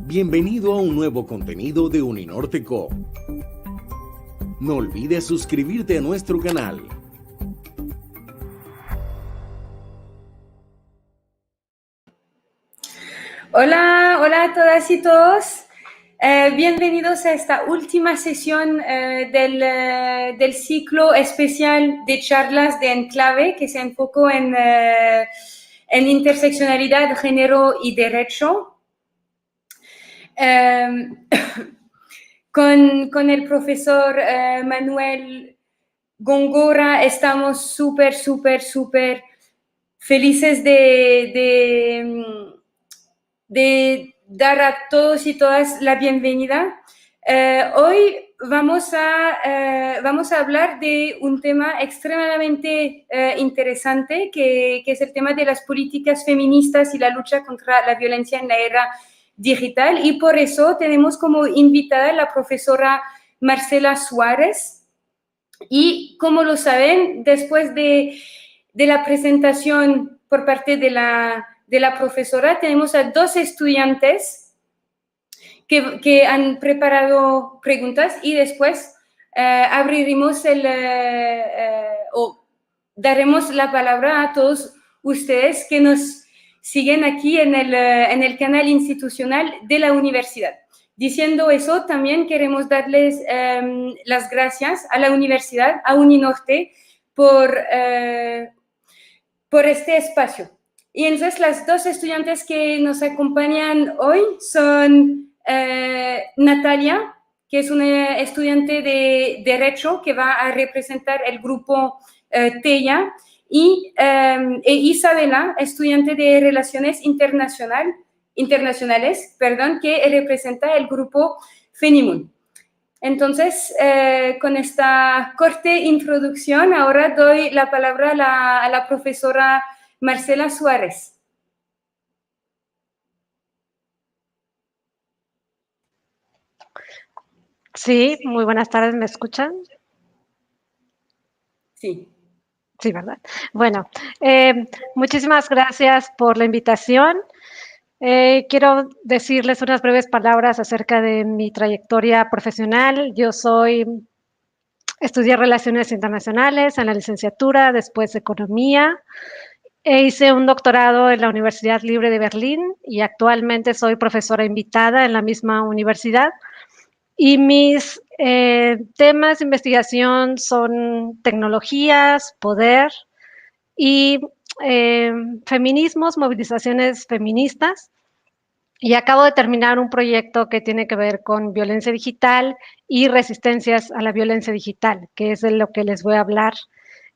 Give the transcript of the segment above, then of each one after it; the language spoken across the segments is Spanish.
Bienvenido a un nuevo contenido de Uninorte Co. No olvides suscribirte a nuestro canal. Hola, hola a todas y todos. Bienvenidos a esta última sesión del ciclo especial de charlas de Enclave que se enfocó en interseccionalidad, género y derecho. Con el profesor Manuel Góngora estamos súper felices de dar a todos y todas la bienvenida. Hoy vamos a hablar de un tema extremadamente interesante que es el tema de las políticas feministas y la lucha contra la violencia en la era digital, y por eso tenemos como invitada a la profesora Marcela Suárez. Y como lo saben, después de la presentación por parte de la profesora, tenemos a dos estudiantes que han preparado preguntas, y después abriremos o daremos la palabra a todos ustedes que nos siguen aquí en el canal institucional de la universidad. Diciendo eso, también queremos darles las gracias a la universidad, a Uninorte, por este espacio. Y entonces las dos estudiantes que nos acompañan hoy son Natalia, que es una estudiante de Derecho que va a representar el grupo TEIA, y Isabela, estudiante de Relaciones Internacionales, que representa el grupo FENIMUN. Entonces, con esta corta introducción, ahora doy la palabra a la profesora Marcela Suárez. Sí, muy buenas tardes, ¿me escuchan? Sí. Sí, ¿verdad? Bueno, muchísimas gracias por la invitación. Quiero decirles unas breves palabras acerca de mi trayectoria profesional. Yo estudié Relaciones Internacionales en la licenciatura, después Economía, e hice un doctorado en la Universidad Libre de Berlín y actualmente soy profesora invitada en la misma universidad. Y mis temas de investigación son tecnologías, poder y feminismos, movilizaciones feministas. Y acabo de terminar un proyecto que tiene que ver con violencia digital y resistencias a la violencia digital, que es de lo que les voy a hablar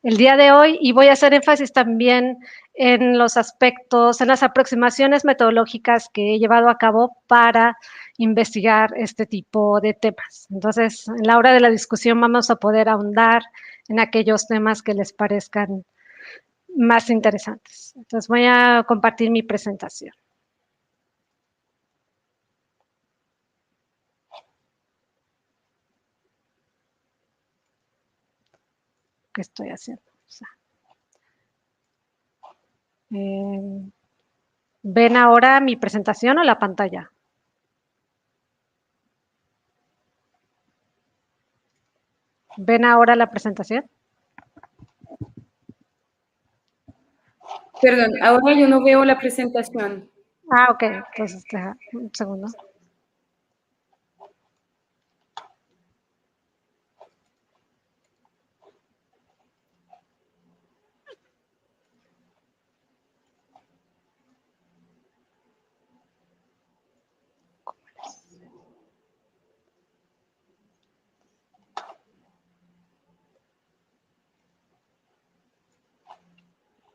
el día de hoy. Y voy a hacer énfasis también en los aspectos, en las aproximaciones metodológicas que he llevado a cabo para investigar este tipo de temas. Entonces, en la hora de la discusión vamos a poder ahondar en aquellos temas que les parezcan más interesantes. Entonces, voy a compartir mi presentación. ¿Qué estoy haciendo? O sea, ¿ven ahora mi presentación o la pantalla? ¿Ven ahora la presentación? Perdón, ahora yo no veo la presentación. Ah, ok. Entonces, un segundo.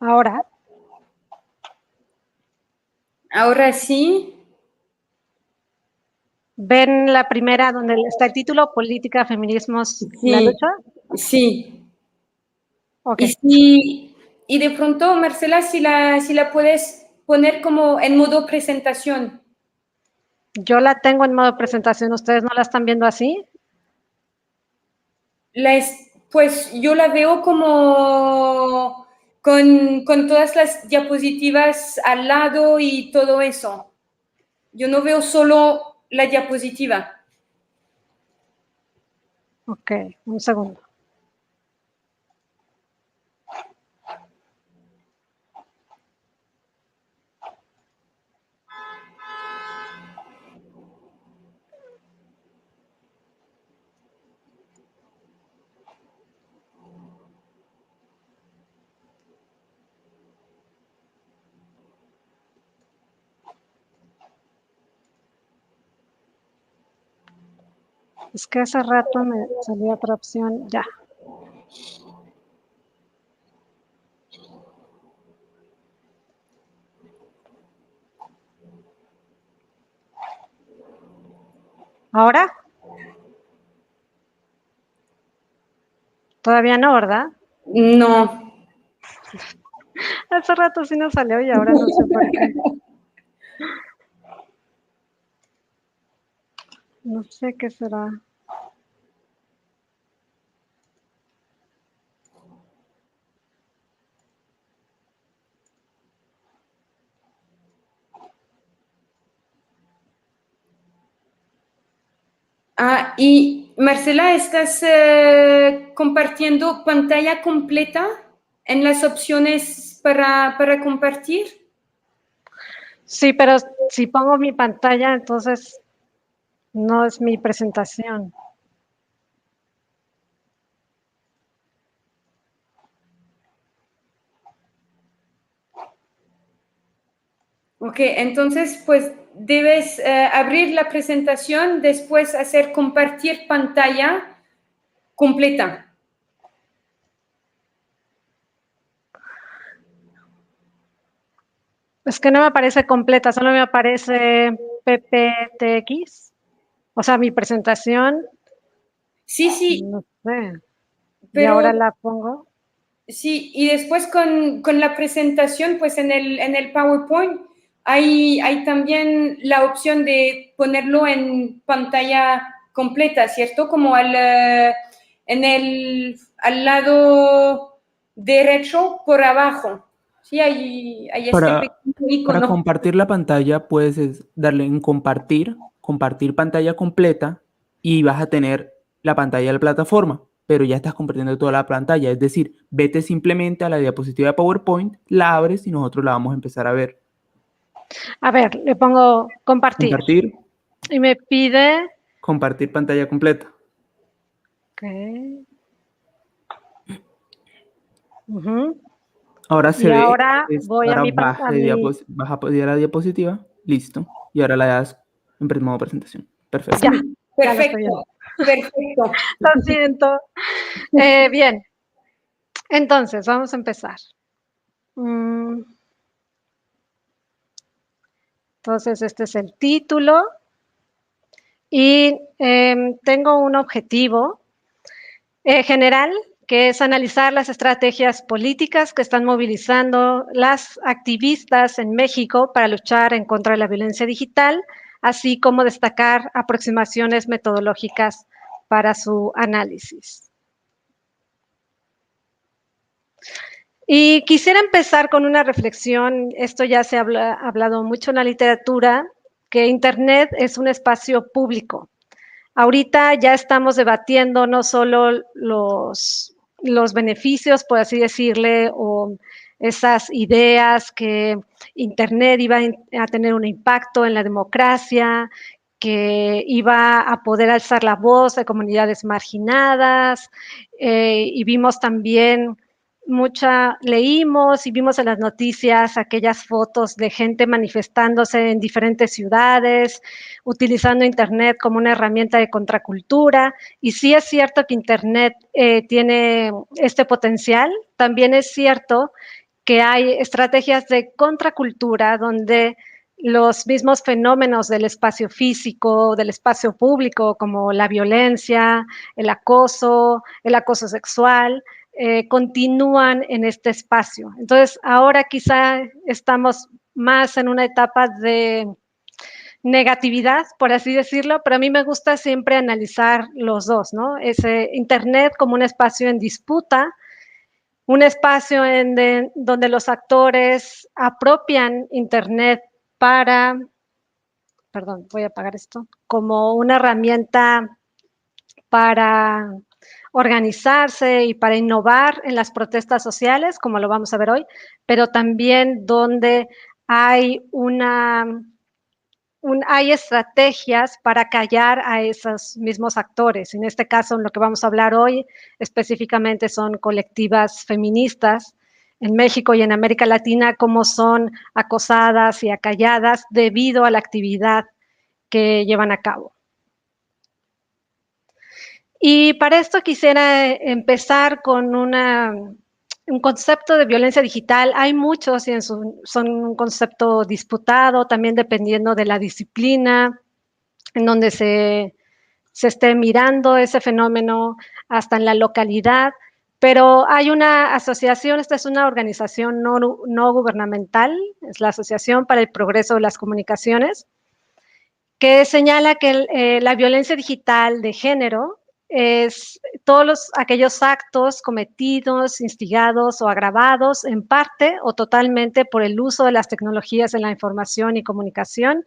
Ahora. Ahora sí. ¿Ven la primera donde está el título, Política, Feminismos, la Sí, lucha? sí. Ok. Y de pronto, Marcela, si la puedes poner como en modo presentación. Yo la tengo en modo presentación, ¿ustedes no la están viendo así? Pues yo la veo como con todas las diapositivas al lado y todo eso. Yo no veo solo la diapositiva. Ok, un segundo. Es que hace rato me salió otra opción. Ya. ¿Ahora? Todavía no, ¿verdad? No. Hace rato sí nos salió y ahora no sé por qué. No sé qué será. Ah, y Marcela, ¿estás compartiendo pantalla completa en las opciones para compartir? Sí, pero si pongo mi pantalla, entonces no es mi presentación. Ok, entonces pues debes abrir la presentación, después hacer compartir pantalla completa. Es que no me aparece completa, solo me aparece PPTX. O sea, mi presentación, Sí, sí, no sé. Y pero ahora la pongo. sí, y después con la presentación, pues en el PowerPoint hay también la opción de ponerlo en pantalla completa, ¿cierto? Como al lado derecho por abajo. Sí, hay este Para, pequeño para icono. compartir la pantalla puedes darle en compartir, compartir pantalla completa y vas a tener la pantalla de la plataforma, pero ya estás compartiendo toda la pantalla. Es decir, vete simplemente a la diapositiva de PowerPoint, la abres y nosotros la vamos a empezar a ver. A ver, le pongo compartir. Compartir, Y me pide. compartir pantalla completa. Ok. Ujú. Ahora se Y ve, ahora voy a ahora mi baja pantalla. vas a poner la diapositiva, listo. Y ahora la das en modo presentación. Perfecto. Ya, Sí, ya lo estoy viendo. perfecto, perfecto. Lo siento. Bien, entonces vamos a empezar. Entonces, este es el título y tengo un objetivo general, que es analizar las estrategias políticas que están movilizando las activistas en México para luchar en contra de la violencia digital, así como destacar aproximaciones metodológicas para su análisis. Y quisiera empezar con una reflexión. Esto ya se ha hablado mucho en la literatura, que Internet es un espacio público. Ahorita ya estamos debatiendo no solo los beneficios, por así decirle, o esas ideas que Internet iba a tener un impacto en la democracia, que iba a poder alzar la voz de comunidades marginadas, y vimos también leímos y vimos en las noticias aquellas fotos de gente manifestándose en diferentes ciudades, utilizando Internet como una herramienta de contracultura. Y sí es cierto que Internet tiene este potencial, también es cierto que hay estrategias de contracultura donde los mismos fenómenos del espacio físico, del espacio público, como la violencia, el acoso sexual, continúan en este espacio. Entonces, ahora quizá estamos más en una etapa de negatividad, por así decirlo, pero a mí me gusta siempre analizar los dos, ¿no? Ese Internet como un espacio en disputa, un espacio donde los actores apropian Internet para perdón, voy a apagar esto, como una herramienta para organizarse y para innovar en las protestas sociales, como lo vamos a ver hoy, pero también donde hay hay estrategias para callar a esos mismos actores. En este caso, en lo que vamos a hablar hoy, específicamente son colectivas feministas en México y en América Latina, cómo son acosadas y acalladas debido a la actividad que llevan a cabo. Y para esto quisiera empezar con un concepto de violencia digital. Hay muchos y son un concepto disputado, también dependiendo de la disciplina en donde se esté mirando ese fenómeno, hasta en la localidad. Pero hay una asociación, esta es una organización no gubernamental, es la Asociación para el Progreso de las Comunicaciones, que señala que la violencia digital de género es todos aquellos actos cometidos, instigados o agravados en parte o totalmente por el uso de las tecnologías en la información y comunicación,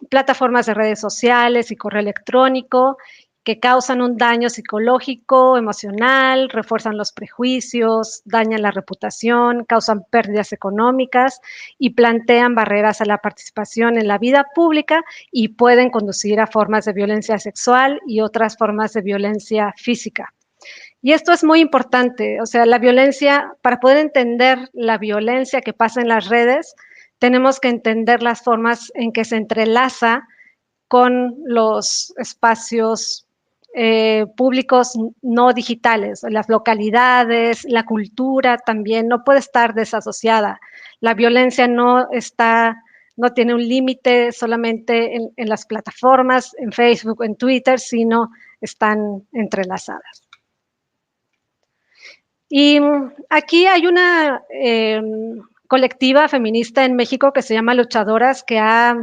plataformas de redes sociales y correo electrónico, que causan un daño psicológico, emocional, refuerzan los prejuicios, dañan la reputación, causan pérdidas económicas y plantean barreras a la participación en la vida pública y pueden conducir a formas de violencia sexual y otras formas de violencia física. Y esto es muy importante, o sea, la violencia, para poder entender la violencia que pasa en las redes, tenemos que entender las formas en que se entrelaza con los espacios públicos no digitales, las localidades, la cultura también no puede estar desasociada. La violencia no tiene un límite solamente en las plataformas, en Facebook, en Twitter, sino están entrelazadas. Y aquí hay una colectiva feminista en México que se llama Luchadoras, que ha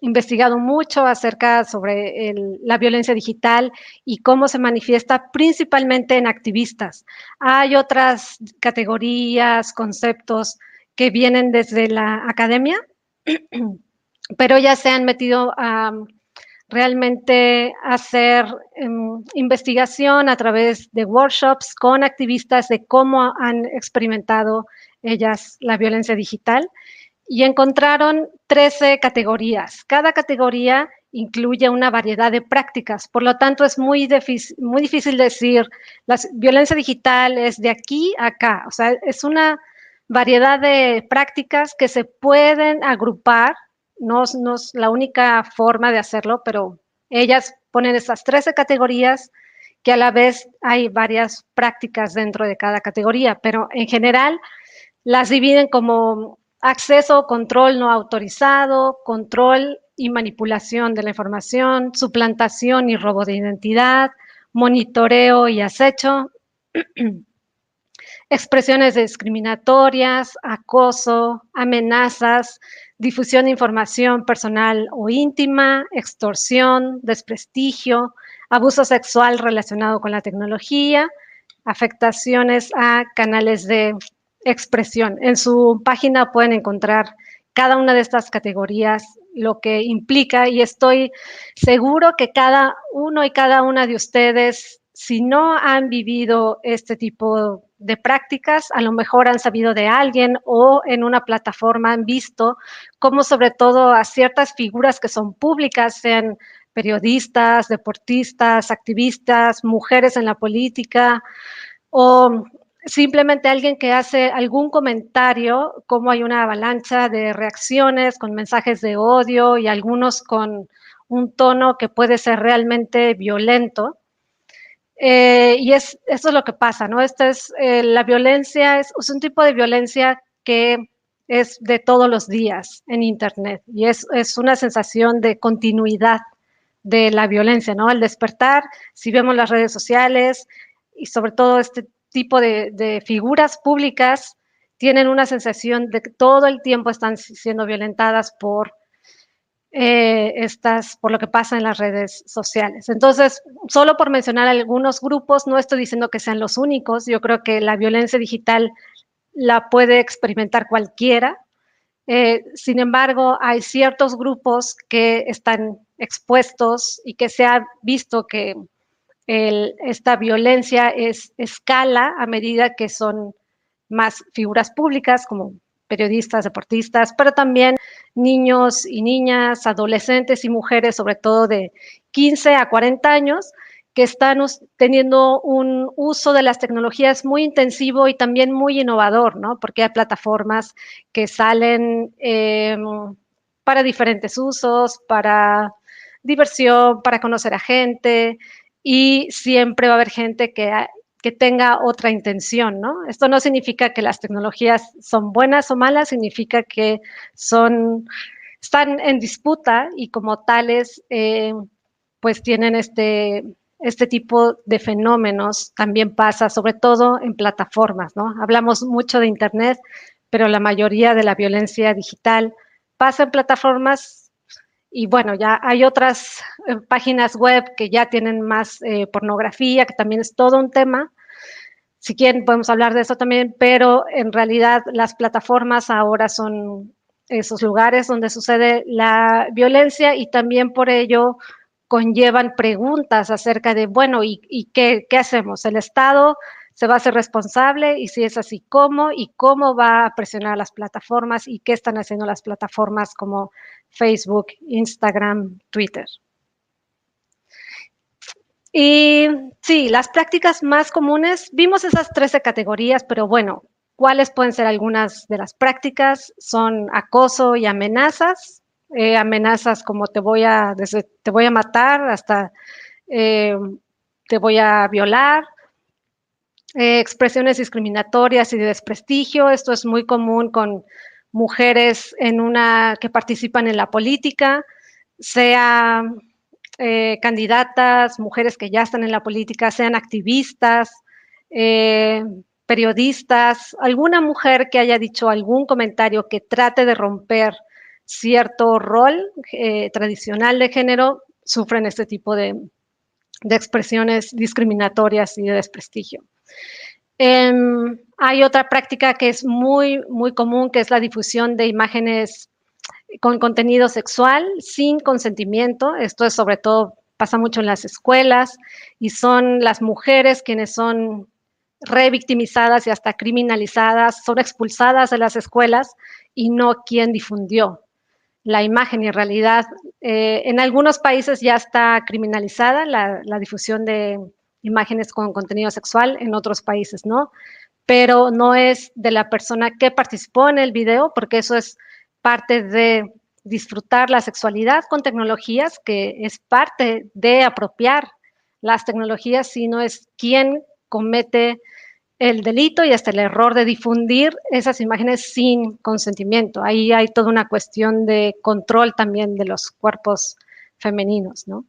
investigado mucho acerca sobre la violencia digital y cómo se manifiesta principalmente en activistas. Hay otras categorías, conceptos que vienen desde la academia, pero ya se han metido a realmente hacer investigación a través de workshops con activistas de cómo han experimentado ellas la violencia digital. Y encontraron 13 categorías. Cada categoría incluye una variedad de prácticas, por lo tanto es muy difícil decir la violencia digital es de aquí a acá, o sea, es una variedad de prácticas que se pueden agrupar, no es la única forma de hacerlo, pero ellas ponen esas 13 categorías que a la vez hay varias prácticas dentro de cada categoría, pero en general las dividen como acceso o control no autorizado, control y manipulación de la información, suplantación y robo de identidad, monitoreo y acecho, expresiones discriminatorias, acoso, amenazas, difusión de información personal o íntima, extorsión, desprestigio, abuso sexual relacionado con la tecnología, afectaciones a canales de expresión. En su página pueden encontrar cada una de estas categorías, lo que implica, y estoy seguro que cada uno y cada una de ustedes, si no han vivido este tipo de prácticas, a lo mejor han sabido de alguien o en una plataforma han visto cómo sobre todo a ciertas figuras que son públicas, sean periodistas, deportistas, activistas, mujeres en la política o simplemente alguien que hace algún comentario, como hay una avalancha de reacciones con mensajes de odio y algunos con un tono que puede ser realmente violento. Y eso es lo que pasa, ¿no? La violencia es un tipo de violencia que es de todos los días en Internet y es una sensación de continuidad de la violencia, ¿no? Al despertar, si vemos las redes sociales y sobre todo este tipo de figuras públicas, tienen una sensación de que todo el tiempo están siendo violentadas por lo que pasa en las redes sociales. Entonces, solo por mencionar algunos grupos, no estoy diciendo que sean los únicos, yo creo que la violencia digital la puede experimentar cualquiera, Sin embargo, hay ciertos grupos que están expuestos y que se ha visto que esta violencia escala a medida que son más figuras públicas como periodistas, deportistas, pero también niños y niñas, adolescentes y mujeres, sobre todo de 15 a 40 años, que están teniendo un uso de las tecnologías muy intensivo y también muy innovador, ¿no? Porque hay plataformas que salen para diferentes usos, para diversión, para conocer a gente, y siempre va a haber gente que tenga otra intención, ¿no? Esto no significa que las tecnologías son buenas o malas, significa que están en disputa y como tales, pues tienen este tipo de fenómenos. También pasa, sobre todo en plataformas, ¿no? Hablamos mucho de Internet, pero la mayoría de la violencia digital pasa en plataformas. Y bueno, ya hay otras páginas web que ya tienen más pornografía, que también es todo un tema. Si quieren, podemos hablar de eso también, pero en realidad las plataformas ahora son esos lugares donde sucede la violencia y también por ello conllevan preguntas acerca de, bueno, ¿y qué hacemos? ¿El Estado se va a hacer responsable? Y si es así, ¿cómo? ¿Y cómo va a presionar a las plataformas? ¿Y qué están haciendo las plataformas como Facebook, Instagram, Twitter? Y sí, las prácticas más comunes, vimos esas 13 categorías, pero bueno, ¿cuáles pueden ser algunas de las prácticas? Son acoso y amenazas, amenazas como desde te voy a matar hasta te voy a violar, expresiones discriminatorias y de desprestigio. Esto es muy común con mujeres que participan en la política, sea candidatas, mujeres que ya están en la política, sean activistas, periodistas, alguna mujer que haya dicho algún comentario que trate de romper cierto rol tradicional de género, sufren este tipo de expresiones discriminatorias y de desprestigio. Hay otra práctica que es muy, muy común, que es la difusión de imágenes con contenido sexual sin consentimiento. Esto es sobre todo, pasa mucho en las escuelas y son las mujeres quienes son revictimizadas y hasta criminalizadas, son expulsadas de las escuelas y no quien difundió la imagen. Y en realidad en algunos países ya está criminalizada la difusión de imágenes con contenido sexual, en otros países no, pero no es de la persona que participó en el video, porque eso es parte de disfrutar la sexualidad con tecnologías, que es parte de apropiar las tecnologías, sino es quien comete el delito y hasta el error de difundir esas imágenes sin consentimiento. Ahí hay toda una cuestión de control también de los cuerpos femeninos, ¿no?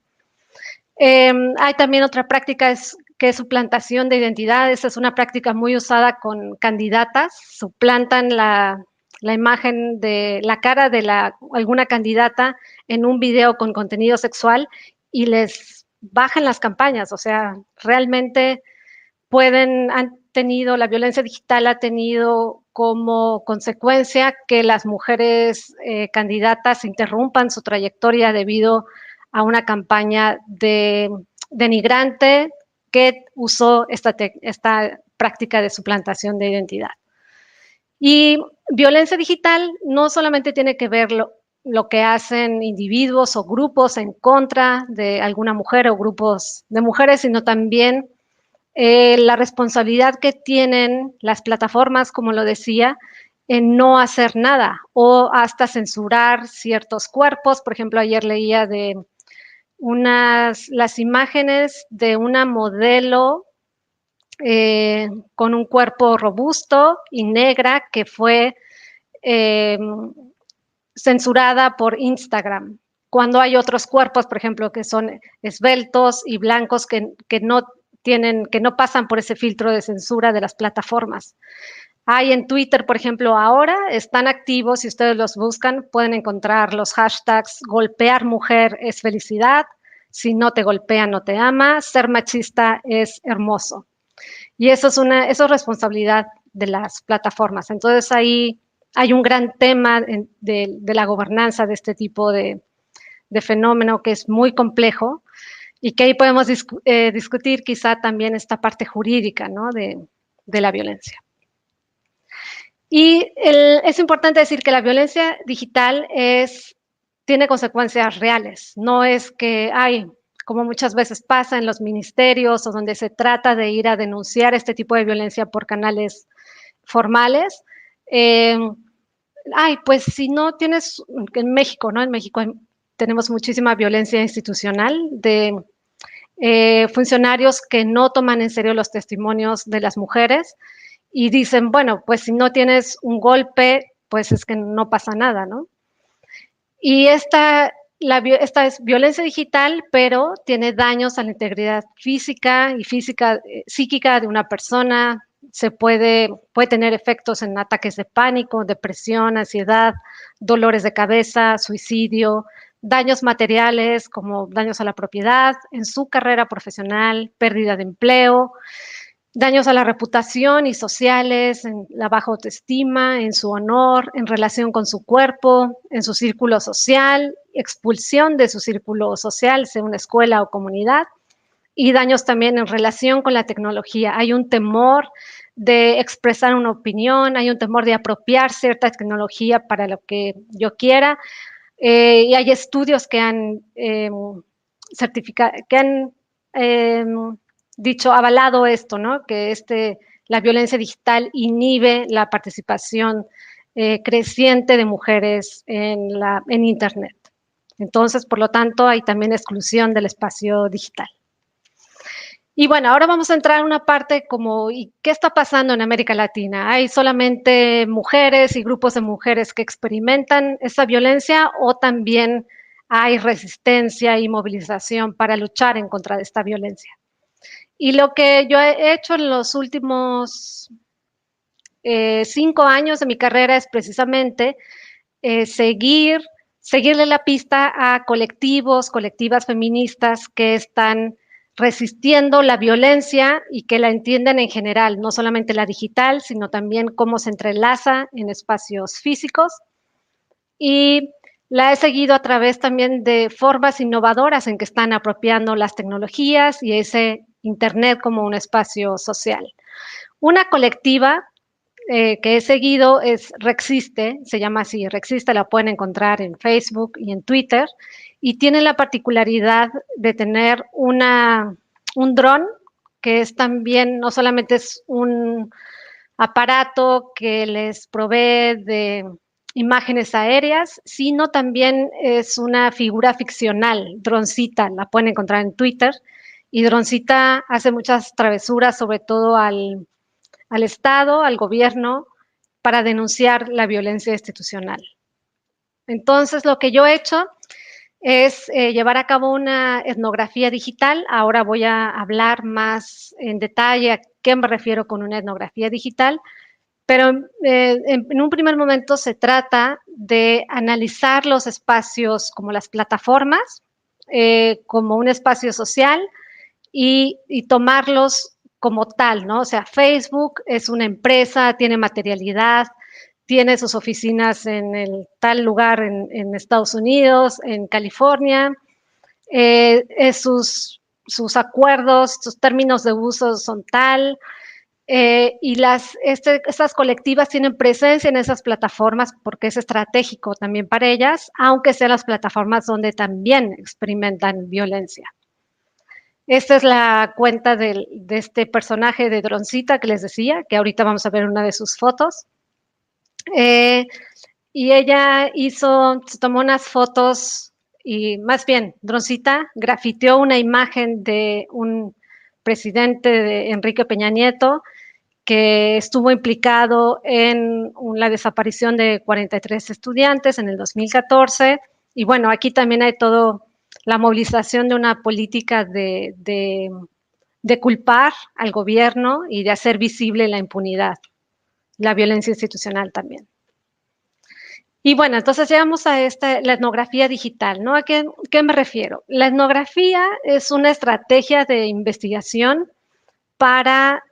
Hay también otra práctica que es suplantación de identidades. Es una práctica muy usada con candidatas. Suplantan la imagen de la cara de alguna candidata en un video con contenido sexual y les bajan las campañas. O sea, realmente la violencia digital ha tenido como consecuencia que las mujeres candidatas interrumpan su trayectoria debido a una campaña denigrante que usó esta práctica de suplantación de identidad. Y violencia digital no solamente tiene que ver lo que hacen individuos o grupos en contra de alguna mujer o grupos de mujeres, sino también la responsabilidad que tienen las plataformas, como lo decía, en no hacer nada o hasta censurar ciertos cuerpos. Por ejemplo, ayer leía de las imágenes de una modelo con un cuerpo robusto y negra que fue censurada por Instagram, cuando hay otros cuerpos, por ejemplo, que son esbeltos y blancos que no pasan por ese filtro de censura de las plataformas. Hay en Twitter, por ejemplo, ahora están activos, si ustedes los buscan, pueden encontrar los hashtags golpear mujer es felicidad, si no te golpea no te ama, ser machista es hermoso. Y eso es responsabilidad de las plataformas. Entonces ahí hay un gran tema de la gobernanza de este tipo de fenómeno que es muy complejo y que ahí podemos discutir quizá también esta parte jurídica, ¿no? de la violencia. Y es importante decir que la violencia digital tiene consecuencias reales, no es que hay, como muchas veces pasa en los ministerios o donde se trata de ir a denunciar este tipo de violencia por canales formales. Pues si no tienes, en México, ¿no? En México tenemos muchísima violencia institucional de funcionarios que no toman en serio los testimonios de las mujeres y dicen, bueno, pues si no tienes un golpe, pues es que no pasa nada, ¿no? Y esta es violencia digital, pero tiene daños a la integridad física y psíquica de una persona. Puede tener efectos en ataques de pánico, depresión, ansiedad, dolores de cabeza, suicidio, daños materiales como daños a la propiedad, en su carrera profesional, pérdida de empleo, daños a la reputación y sociales, en la baja autoestima, en su honor, en relación con su cuerpo, en su círculo social, expulsión de su círculo social, sea una escuela o comunidad, y daños también en relación con la tecnología. Hay un temor de expresar una opinión, hay un temor de apropiar cierta tecnología para lo que yo quiera, y hay estudios que han avalado esto, ¿no? Que la violencia digital inhibe la participación creciente de mujeres en Internet. Entonces, por lo tanto, hay también exclusión del espacio digital. Y bueno, ahora vamos a entrar en una parte como, ¿y qué está pasando en América Latina? ¿Hay solamente mujeres y grupos de mujeres que experimentan esa violencia o también hay resistencia y movilización para luchar en contra de esta violencia? Y lo que yo he hecho en los últimos 5 años de mi carrera es precisamente seguirle la pista a colectivas feministas que están resistiendo la violencia y que la entienden en general, no solamente la digital, sino también cómo se entrelaza en espacios físicos. Y la he seguido a través también de formas innovadoras en que están apropiando las tecnologías y ese Internet como un espacio social. Una colectiva que he seguido es Rexiste, se llama así, Rexiste, la pueden encontrar en Facebook y en Twitter, y tiene la particularidad de tener un dron, que es también, no solamente es un aparato que les provee de imágenes aéreas, sino también es una figura ficcional, Droncita, la pueden encontrar en Twitter, y Droncita hace muchas travesuras, sobre todo al Estado, al gobierno, para denunciar la violencia institucional. Entonces, lo que yo he hecho es llevar a cabo una etnografía digital. Ahora voy a hablar más en detalle a qué me refiero con una etnografía digital, pero en un primer momento se trata de analizar los espacios como las plataformas, como un espacio social y tomarlos como tal, ¿no? O sea, Facebook es una empresa, tiene materialidad, tiene sus oficinas en el tal lugar en Estados Unidos, en California, sus acuerdos, sus términos de uso son tal, y estas colectivas tienen presencia en esas plataformas porque es estratégico también para ellas, aunque sean las plataformas donde también experimentan violencia. Esta es la cuenta de este personaje de Droncita que les decía, que ahorita vamos a ver una de sus fotos. Y ella se tomó unas fotos y más bien, Droncita grafiteó una imagen de un presidente de Enrique Peña Nieto que estuvo implicado en la desaparición de 43 estudiantes en el 2014. Y bueno, aquí también hay todo la movilización de una política de culpar al gobierno y de hacer visible la impunidad, la violencia institucional también. Y bueno, entonces llegamos a la etnografía digital, ¿no? ¿A qué me refiero? La etnografía es una estrategia de investigación para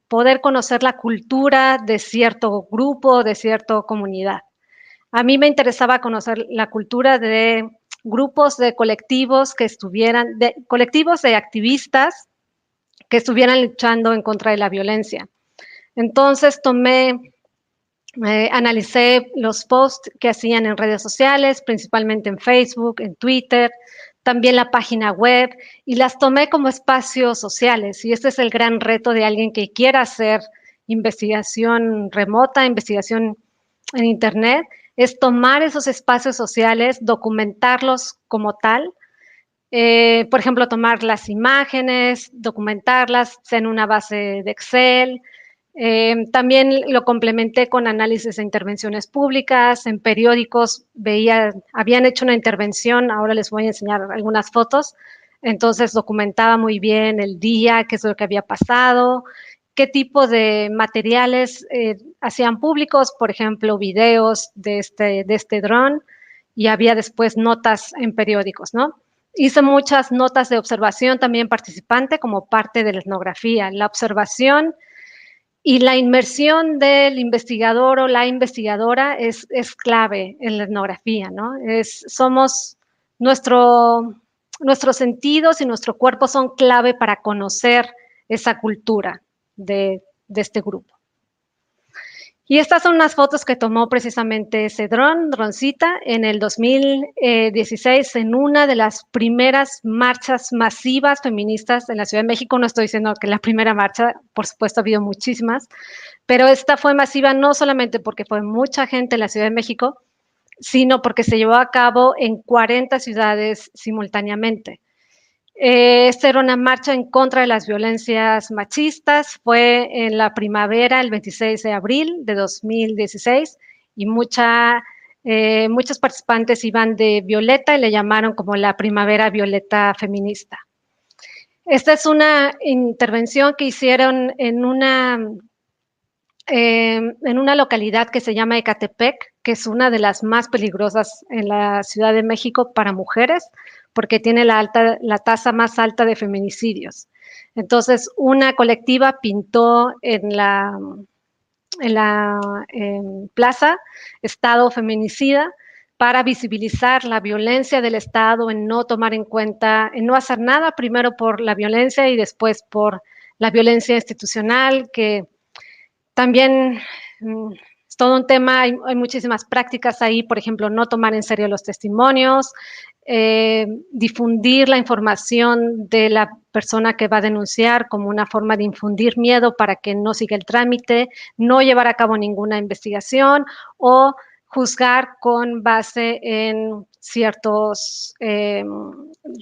poder conocer la cultura de cierto grupo, de cierta comunidad. A mí me interesaba conocer la cultura de grupos, de colectivos que estuvieran, de colectivos de activistas que estuvieran luchando en contra de la violencia. Entonces analicé los posts que hacían en redes sociales, principalmente en Facebook, en Twitter, también la página web, y las tomé como espacios sociales. Y este es el gran reto de alguien que quiera hacer investigación remota, investigación en Internet, es tomar esos espacios sociales, documentarlos como tal. Por ejemplo, tomar las imágenes, documentarlas en una base de Excel. También lo complementé con análisis de intervenciones públicas, en periódicos habían hecho una intervención, ahora les voy a enseñar algunas fotos, entonces documentaba muy bien el día, qué es lo que había pasado, qué tipo de materiales hacían públicos, por ejemplo, videos de este dron, y había después notas en periódicos, ¿no? Hice muchas notas de observación también participante como parte de la etnografía. La observación y la inmersión del investigador o la investigadora es clave en la etnografía, ¿no? Nuestros sentidos y nuestro cuerpo son clave para conocer esa cultura de este grupo. Y estas son unas fotos que tomó precisamente ese droncita, en el 2016, en una de las primeras marchas masivas feministas en la Ciudad de México. No estoy diciendo que la primera marcha, por supuesto ha habido muchísimas, pero esta fue masiva no solamente porque fue mucha gente en la Ciudad de México, sino porque se llevó a cabo en 40 ciudades simultáneamente. Esta era una marcha en contra de las violencias machistas, fue en la primavera, el 26 de abril de 2016, y muchos participantes iban de violeta y le llamaron como la primavera violeta feminista. Esta es una intervención que hicieron en una localidad que se llama Ecatepec, que es una de las más peligrosas en la Ciudad de México para mujeres, porque tiene la tasa más alta de feminicidios. Entonces, una colectiva pintó en la plaza Estado Feminicida para visibilizar la violencia del Estado, en no tomar en cuenta, en no hacer nada, primero por la violencia y después por la violencia institucional, que también es todo un tema. Hay muchísimas prácticas ahí, por ejemplo, no tomar en serio los testimonios, difundir la información de la persona que va a denunciar como una forma de infundir miedo para que no siga el trámite, no llevar a cabo ninguna investigación o juzgar con base en ciertos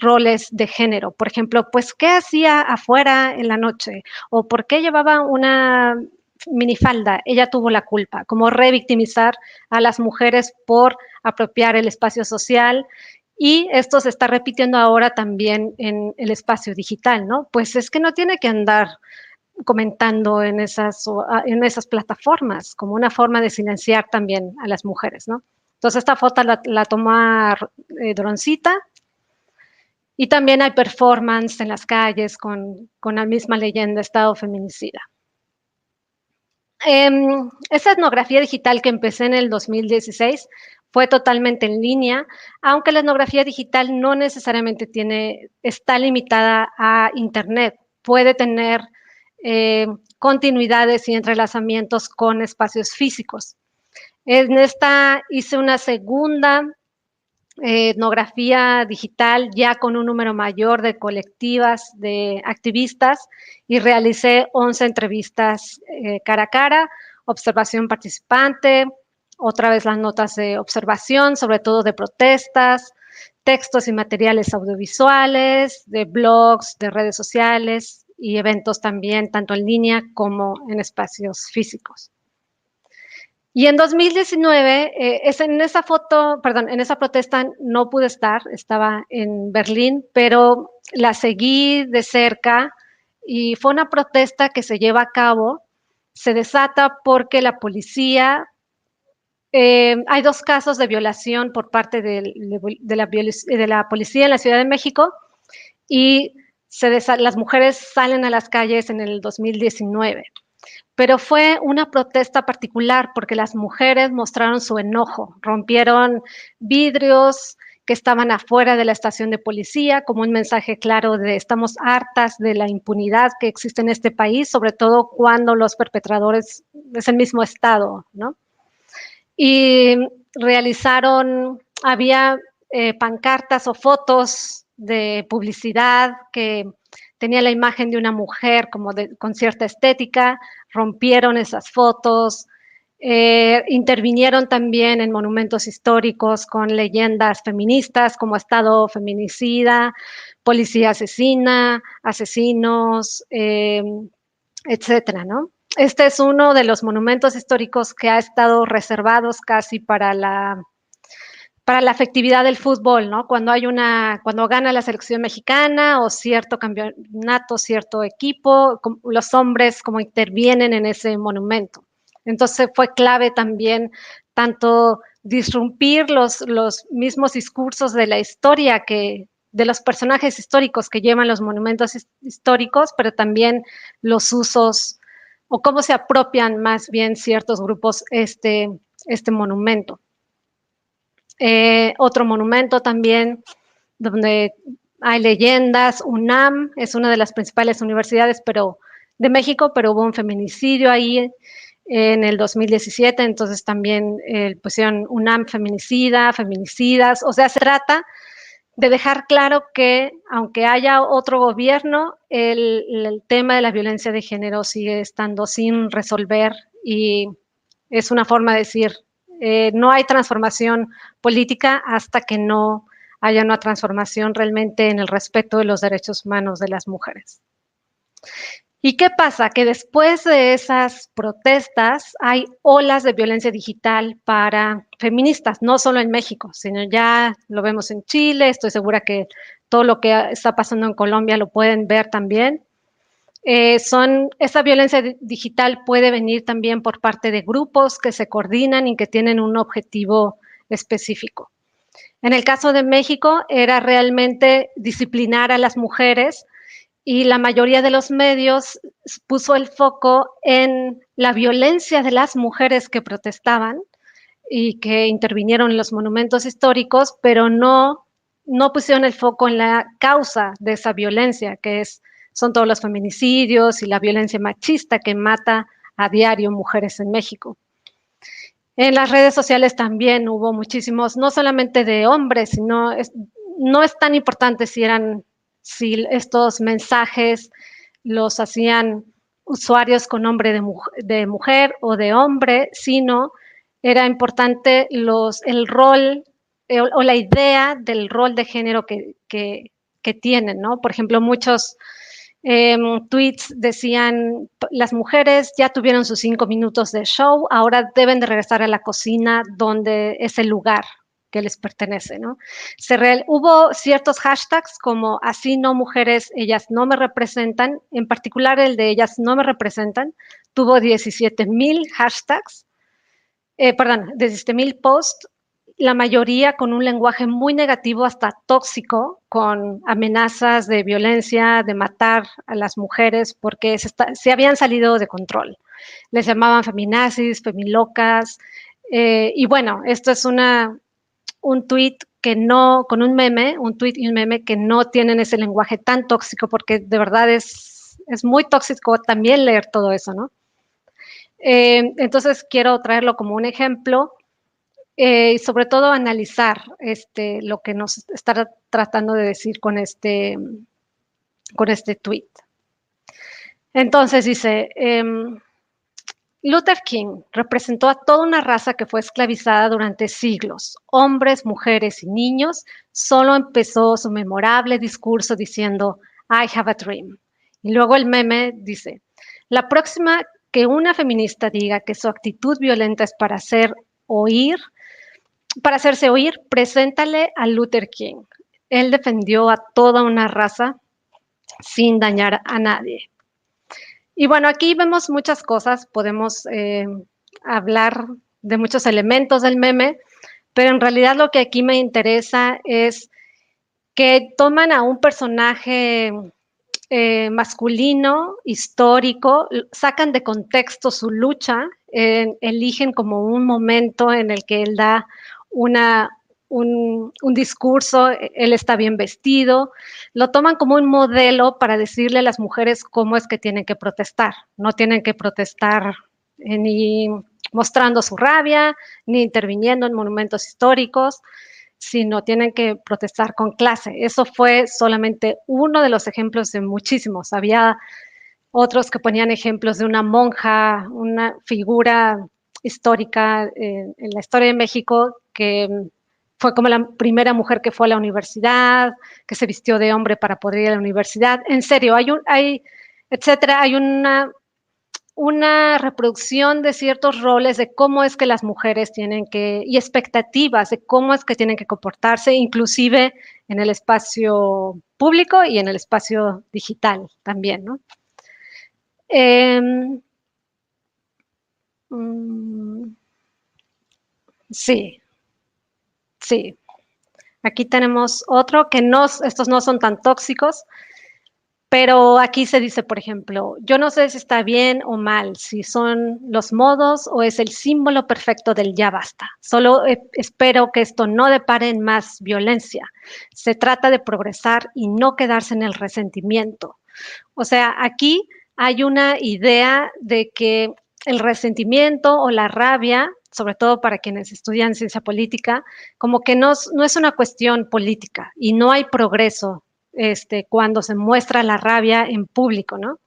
roles de género. Por ejemplo, pues, ¿qué hacía afuera en la noche? ¿O por qué llevaba una minifalda? Ella tuvo la culpa. Como revictimizar a las mujeres por apropiar el espacio social. Y esto se está repitiendo ahora también en el espacio digital, ¿no? Pues es que no tiene que andar comentando en esas plataformas, como una forma de silenciar también a las mujeres, ¿no? Entonces esta foto la toma Droncita, y también hay performance en las calles con la misma leyenda Estado Feminicida. Esa etnografía digital que empecé en el 2016 fue totalmente en línea, aunque la etnografía digital no necesariamente está limitada a Internet, puede tener continuidades y entrelazamientos con espacios físicos. En esta hice una segunda etnografía digital ya con un número mayor de colectivas, de activistas, y realicé 11 entrevistas cara a cara, observación participante, otra vez las notas de observación, sobre todo de protestas, textos y materiales audiovisuales, de blogs, de redes sociales y eventos también, tanto en línea como en espacios físicos. Y en 2019, en esa protesta no pude estar, estaba en Berlín, pero la seguí de cerca y fue una protesta que se lleva a cabo, se desata porque la policía, hay 2 casos de violación por parte de la policía en la Ciudad de México, y las mujeres salen a las calles en el 2019. pero fue una protesta particular porque las mujeres mostraron su enojo, rompieron vidrios que estaban afuera de la estación de policía como un mensaje claro de estamos hartas de la impunidad que existe en este país, sobre todo cuando los perpetradores es el mismo Estado, ¿no? Y había pancartas o fotos de publicidad que tenía la imagen de una mujer como con cierta estética, rompieron esas fotos, intervinieron también en monumentos históricos con leyendas feministas como Estado feminicida, policía asesina, asesinos, etcétera, ¿no? Este es uno de los monumentos históricos que ha estado reservados casi para la efectividad del fútbol, ¿no? Cuando gana la selección mexicana o cierto campeonato, cierto equipo, los hombres como intervienen en ese monumento. Entonces fue clave también tanto disrumpir los mismos discursos de la historia de los personajes históricos que llevan los monumentos históricos, pero también los usos o cómo se apropian más bien ciertos grupos este monumento. Otro monumento también donde hay leyendas, UNAM es una de las principales universidades de México, pero hubo un feminicidio ahí en el 2017, entonces también pusieron UNAM feminicida, feminicidas, o sea, se trata de dejar claro que aunque haya otro gobierno, el tema de la violencia de género sigue estando sin resolver y es una forma de decir, no hay transformación política hasta que no haya una transformación realmente en el respeto de los derechos humanos de las mujeres. ¿Y qué pasa? Que después de esas protestas hay olas de violencia digital para feministas, no solo en México, sino ya lo vemos en Chile, estoy segura que todo lo que está pasando en Colombia lo pueden ver también. Esa violencia digital puede venir también por parte de grupos que se coordinan y que tienen un objetivo específico. En el caso de México era realmente disciplinar a las mujeres y la mayoría de los medios puso el foco en la violencia de las mujeres que protestaban y que intervinieron en los monumentos históricos, pero no pusieron el foco en la causa de esa violencia, que son todos los feminicidios y la violencia machista que mata a diario mujeres en México. En las redes sociales también hubo muchísimos, no solamente de hombres, sino no es tan importante si estos mensajes los hacían usuarios con nombre de mujer o de hombre, sino era importante el rol o la idea del rol de género que tienen, ¿no? Por ejemplo, muchos tweets decían, las mujeres ya tuvieron sus 5 minutos de show, ahora deben de regresar a la cocina donde es el lugar que les pertenece, ¿no? Hubo ciertos hashtags como así no mujeres, ellas no me representan, en particular el de ellas no me representan, tuvo 17,000 hashtags, 17,000 posts, la mayoría con un lenguaje muy negativo, hasta tóxico, con amenazas de violencia, de matar a las mujeres, porque se habían salido de control. Les llamaban feminazis, femilocas, y bueno, esto es un tweet con un tweet y un meme que no tienen ese lenguaje tan tóxico, porque de verdad es muy tóxico también leer todo eso, ¿no? Entonces quiero traerlo como un ejemplo y sobre todo analizar lo que nos está tratando de decir con este tweet. Entonces dice, Luther King representó a toda una raza que fue esclavizada durante siglos, hombres, mujeres y niños. Solo empezó su memorable discurso diciendo, I have a dream. Y luego el meme dice, la próxima que una feminista diga que su actitud violenta es para hacerse oír, preséntale a Luther King. Él defendió a toda una raza sin dañar a nadie. Y bueno, aquí vemos muchas cosas, podemos hablar de muchos elementos del meme, pero en realidad lo que aquí me interesa es que toman a un personaje masculino, histórico, sacan de contexto su lucha, eligen como un momento en el que él da un discurso, él está bien vestido, lo toman como un modelo para decirle a las mujeres cómo es que tienen que protestar. No tienen que protestar ni mostrando su rabia, ni interviniendo en monumentos históricos, sino tienen que protestar con clase. Eso fue solamente uno de los ejemplos de muchísimos. Había otros que ponían ejemplos de una monja, una figura histórica en la historia de México que fue como la primera mujer que fue a la universidad, que se vistió de hombre para poder ir a la universidad. En serio, etcétera, hay una reproducción de ciertos roles de cómo es que las mujeres tienen que, y expectativas de cómo es que tienen que comportarse, inclusive en el espacio público y en el espacio digital también, ¿no? Sí, sí. Aquí tenemos otro que estos no son tan tóxicos, pero aquí se dice, por ejemplo, yo no sé si está bien o mal, si son los modos o es el símbolo perfecto del ya basta. Solo espero que esto no depare en más violencia. Se trata de progresar y no quedarse en el resentimiento. O sea, aquí hay una idea de que el resentimiento o la rabia, sobre todo para quienes estudian ciencia política, como que no es una cuestión política y no hay progreso cuando se muestra la rabia en público, ¿no?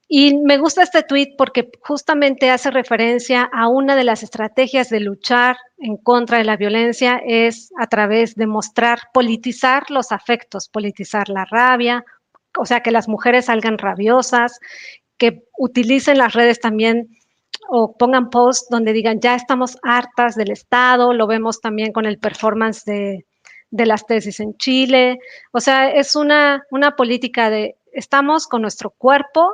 Y me gusta este tuit porque justamente hace referencia a una de las estrategias de luchar en contra de la violencia es a través de mostrar, politizar los afectos, politizar la rabia, o sea, que las mujeres salgan rabiosas, que utilicen las redes también o pongan posts donde digan ya estamos hartas del Estado, lo vemos también con el performance de las tesis en Chile, o sea, es una política de estamos con nuestro cuerpo,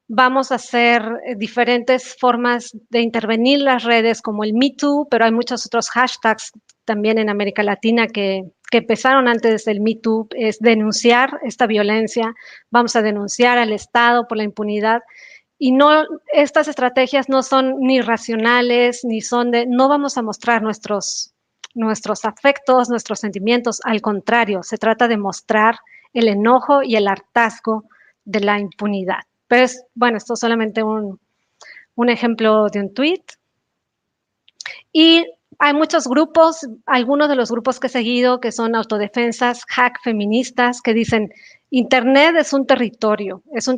vamos a hacer diferentes formas de intervenir las redes como el Me Too, pero hay muchos otros hashtags también en América Latina que empezaron antes del Me Too, es denunciar esta violencia, vamos a denunciar al Estado por la impunidad. Y no, estas estrategias no son ni racionales, ni son no vamos a mostrar nuestros afectos, nuestros sentimientos, al contrario, se trata de mostrar el enojo y el hartazgo de la impunidad. Pero bueno, esto es solamente un ejemplo de un tweet. Y hay muchos grupos, algunos de los grupos que he seguido que son autodefensas, hack feministas, que dicen Internet es un territorio, es un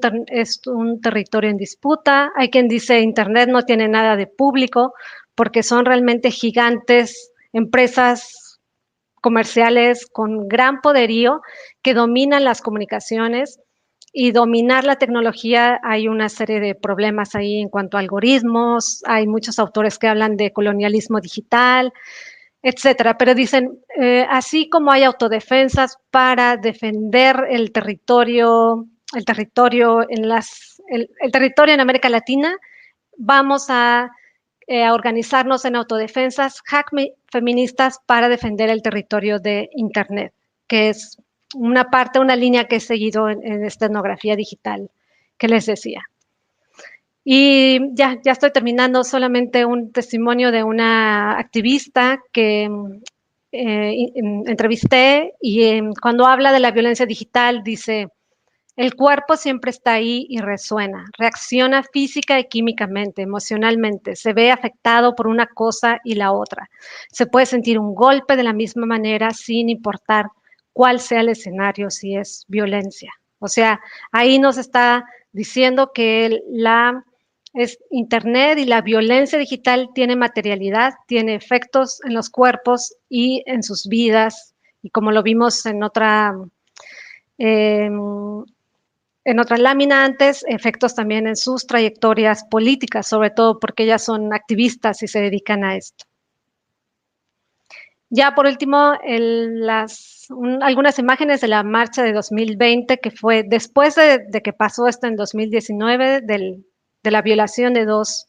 territorio en disputa. Hay quien dice Internet no tiene nada de público porque son realmente gigantes, empresas comerciales con gran poderío que dominan las comunicaciones y dominar la tecnología. Hay una serie de problemas ahí en cuanto a algoritmos, hay muchos autores que hablan de colonialismo digital, etcétera, pero dicen, así como hay autodefensas para defender el territorio en América Latina, vamos a organizarnos en autodefensas feministas para defender el territorio de Internet, que es una línea que he seguido en esta etnografía digital que les decía. Y ya estoy terminando, solamente un testimonio de una activista que entrevisté y cuando habla de la violencia digital dice, el cuerpo siempre está ahí y resuena, reacciona física y químicamente, emocionalmente, se ve afectado por una cosa y la otra. Se puede sentir un golpe de la misma manera sin importar cuál sea el escenario, si es violencia. O sea, ahí nos está diciendo que Internet y la violencia digital tiene materialidad, tiene efectos en los cuerpos y en sus vidas, y como lo vimos en otra lámina antes, efectos también en sus trayectorias políticas, sobre todo porque ellas son activistas y se dedican a esto. Ya por último, algunas imágenes de la marcha de 2020, que fue después de que pasó esto en 2019, de la violación de dos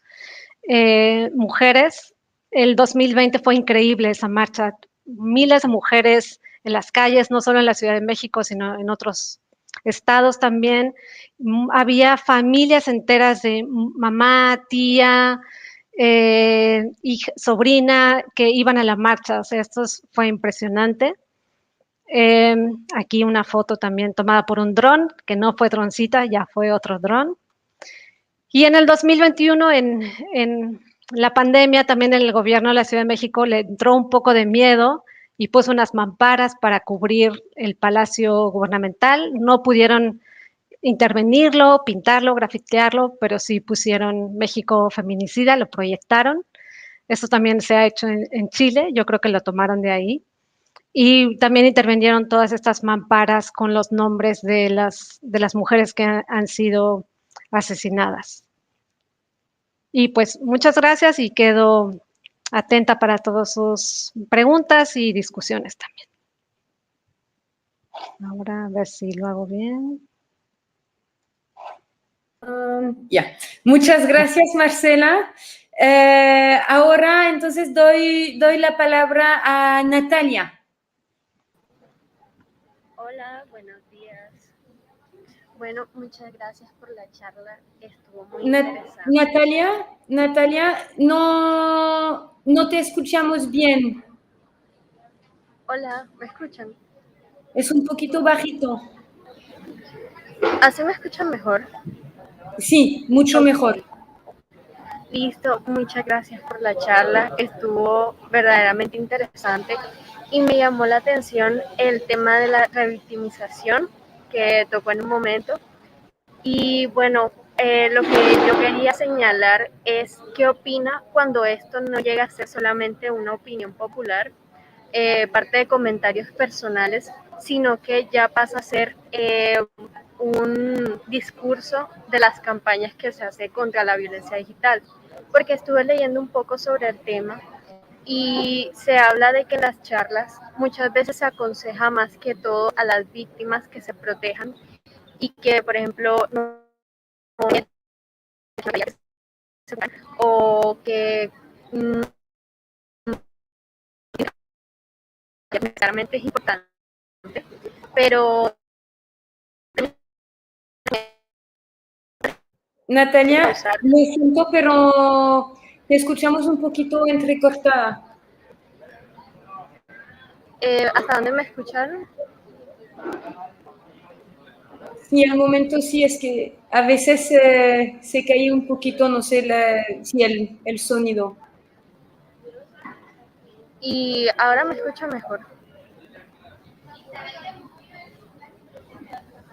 mujeres. El 2020 fue increíble esa marcha, miles de mujeres en las calles, no solo en la Ciudad de México, sino en otros estados también. Había familias enteras de mamá, tía, sobrina que iban a la marcha. O sea, fue impresionante. Aquí una foto también tomada por un dron, que no fue droncita, ya fue otro dron. Y en el 2021, en la pandemia, también el gobierno de la Ciudad de México le entró un poco de miedo y puso unas mamparas para cubrir el Palacio Gubernamental. No pudieron intervenirlo, pintarlo, grafitearlo, pero sí pusieron México Feminicida, lo proyectaron. Eso también se ha hecho en Chile, yo creo que lo tomaron de ahí. Y también intervinieron todas estas mamparas con los nombres de las mujeres que han sido asesinadas. Y pues muchas gracias y quedo atenta para todas sus preguntas y discusiones también. Ahora a ver si lo hago bien. Ya, muchas gracias, Marcela. Ahora entonces doy la palabra a Natalia. Hola, buenos días. Bueno, muchas gracias por la charla, estuvo muy interesante. Natalia, no te escuchamos bien. Hola, ¿me escuchan? Es un poquito bajito. ¿Así me escuchan mejor? Sí, mucho mejor. Listo, muchas gracias por la charla, estuvo verdaderamente interesante y me llamó la atención el tema de la revictimización que tocó en un momento. Y bueno, lo que yo quería señalar es qué opina cuando esto no llega a ser solamente una opinión popular, parte de comentarios personales, sino que ya pasa a ser un discurso de las campañas que se hace contra la violencia digital. Porque estuve leyendo un poco sobre el tema y se habla de que en las charlas muchas veces se aconseja más que todo a las víctimas que se protejan y que, por ejemplo, no o que claramente es importante, pero Natalia, lo siento, pero te escuchamos un poquito entrecortada. ¿hasta dónde me escucharon? Sí, al momento sí, es que a veces se cae un poquito, no sé, si el sonido. Y ahora me escucho mejor.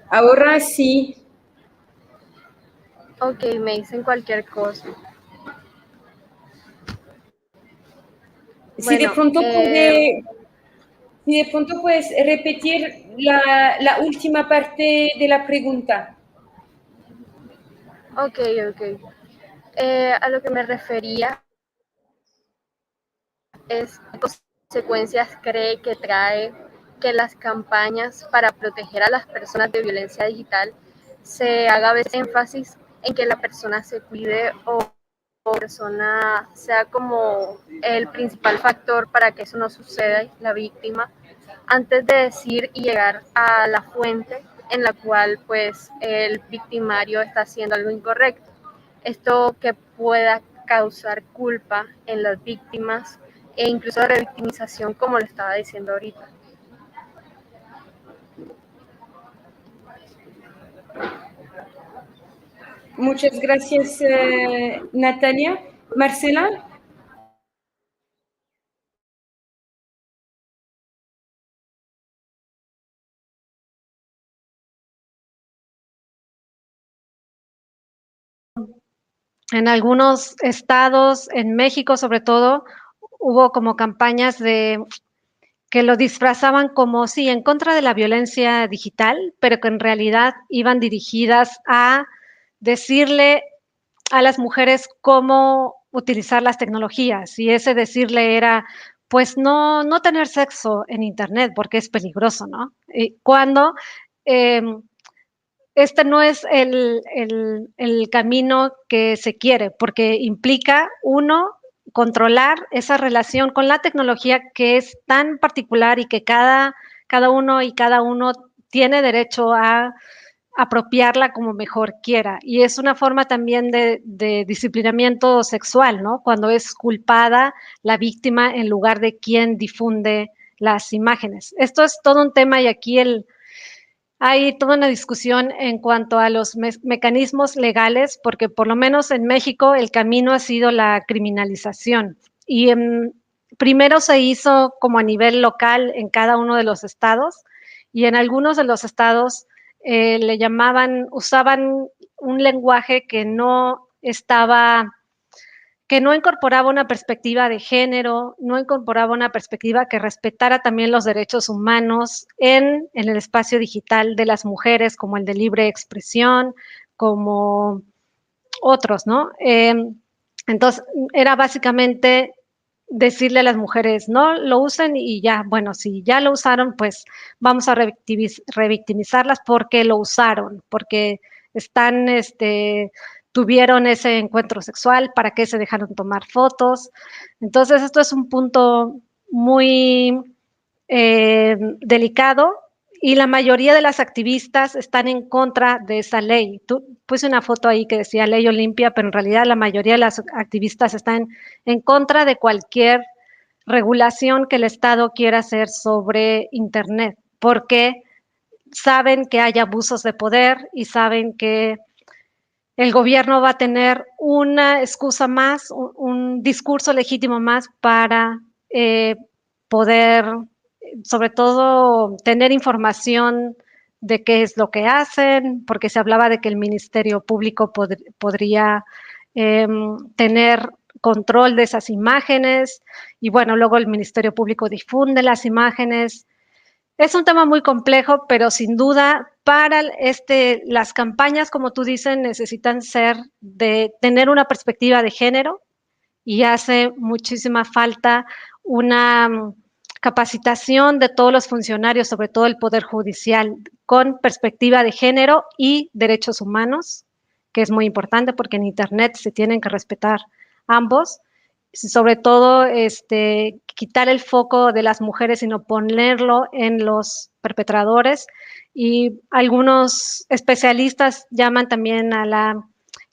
Ahora sí. Ok, me dicen cualquier cosa. Si de Bueno, pronto puedes repetir la última parte de la pregunta. ok. A lo que me refería es qué consecuencias cree que trae que las campañas para proteger a las personas de violencia digital se haga a veces énfasis en que la persona se cuide o persona sea como el principal factor para que eso no suceda, la víctima, antes de decir y llegar a la fuente en la cual pues el victimario está haciendo algo incorrecto. Esto que pueda causar culpa en las víctimas e incluso revictimización, como lo estaba diciendo ahorita. Muchas gracias, Natalia. Marcela. En algunos estados, en México sobre todo, hubo como campañas que lo disfrazaban como, sí, en contra de la violencia digital, pero que en realidad iban dirigidas a decirle a las mujeres cómo utilizar las tecnologías. Y ese decirle era, pues no tener sexo en Internet porque es peligroso, ¿no? Y cuando este no es el camino que se quiere, porque implica, uno, controlar esa relación con la tecnología que es tan particular y que cada uno tiene derecho a apropiarla como mejor quiera. Y es una forma también de disciplinamiento sexual, ¿no? Cuando es culpada la víctima en lugar de quien difunde las imágenes. Esto es todo un tema y aquí hay toda una discusión en cuanto a los mecanismos legales, porque por lo menos en México el camino ha sido la criminalización. Y primero se hizo como a nivel local en cada uno de los estados, y en algunos de los estados usaban un lenguaje que no incorporaba una perspectiva de género, no incorporaba una perspectiva que respetara también los derechos humanos en el espacio digital de las mujeres, como el de libre expresión, como otros, ¿no? Entonces, era básicamente decirle a las mujeres, no lo usen y ya, bueno, si ya lo usaron, pues vamos a revictimizarlas porque lo usaron, porque tuvieron ese encuentro sexual, para qué se dejaron tomar fotos. Entonces, esto es un punto muy delicado, y la mayoría de las activistas están en contra de esa ley. Puse una foto ahí que decía Ley Olimpia, pero en realidad la mayoría de las activistas están en contra de cualquier regulación que el Estado quiera hacer sobre Internet, porque saben que hay abusos de poder y saben que el gobierno va a tener una excusa más, un discurso legítimo más para poder, sobre todo, tener información de qué es lo que hacen, porque se hablaba de que el Ministerio Público podría tener control de esas imágenes, y bueno, luego el Ministerio Público difunde las imágenes. Es un tema muy complejo, pero sin duda para las campañas, como tú dices, necesitan tener una perspectiva de género, y hace muchísima falta una capacitación de todos los funcionarios, sobre todo el Poder Judicial, con perspectiva de género y derechos humanos, que es muy importante porque en Internet se tienen que respetar ambos. Sobre todo, quitar el foco de las mujeres, sino ponerlo en los perpetradores. Y algunos especialistas llaman también a la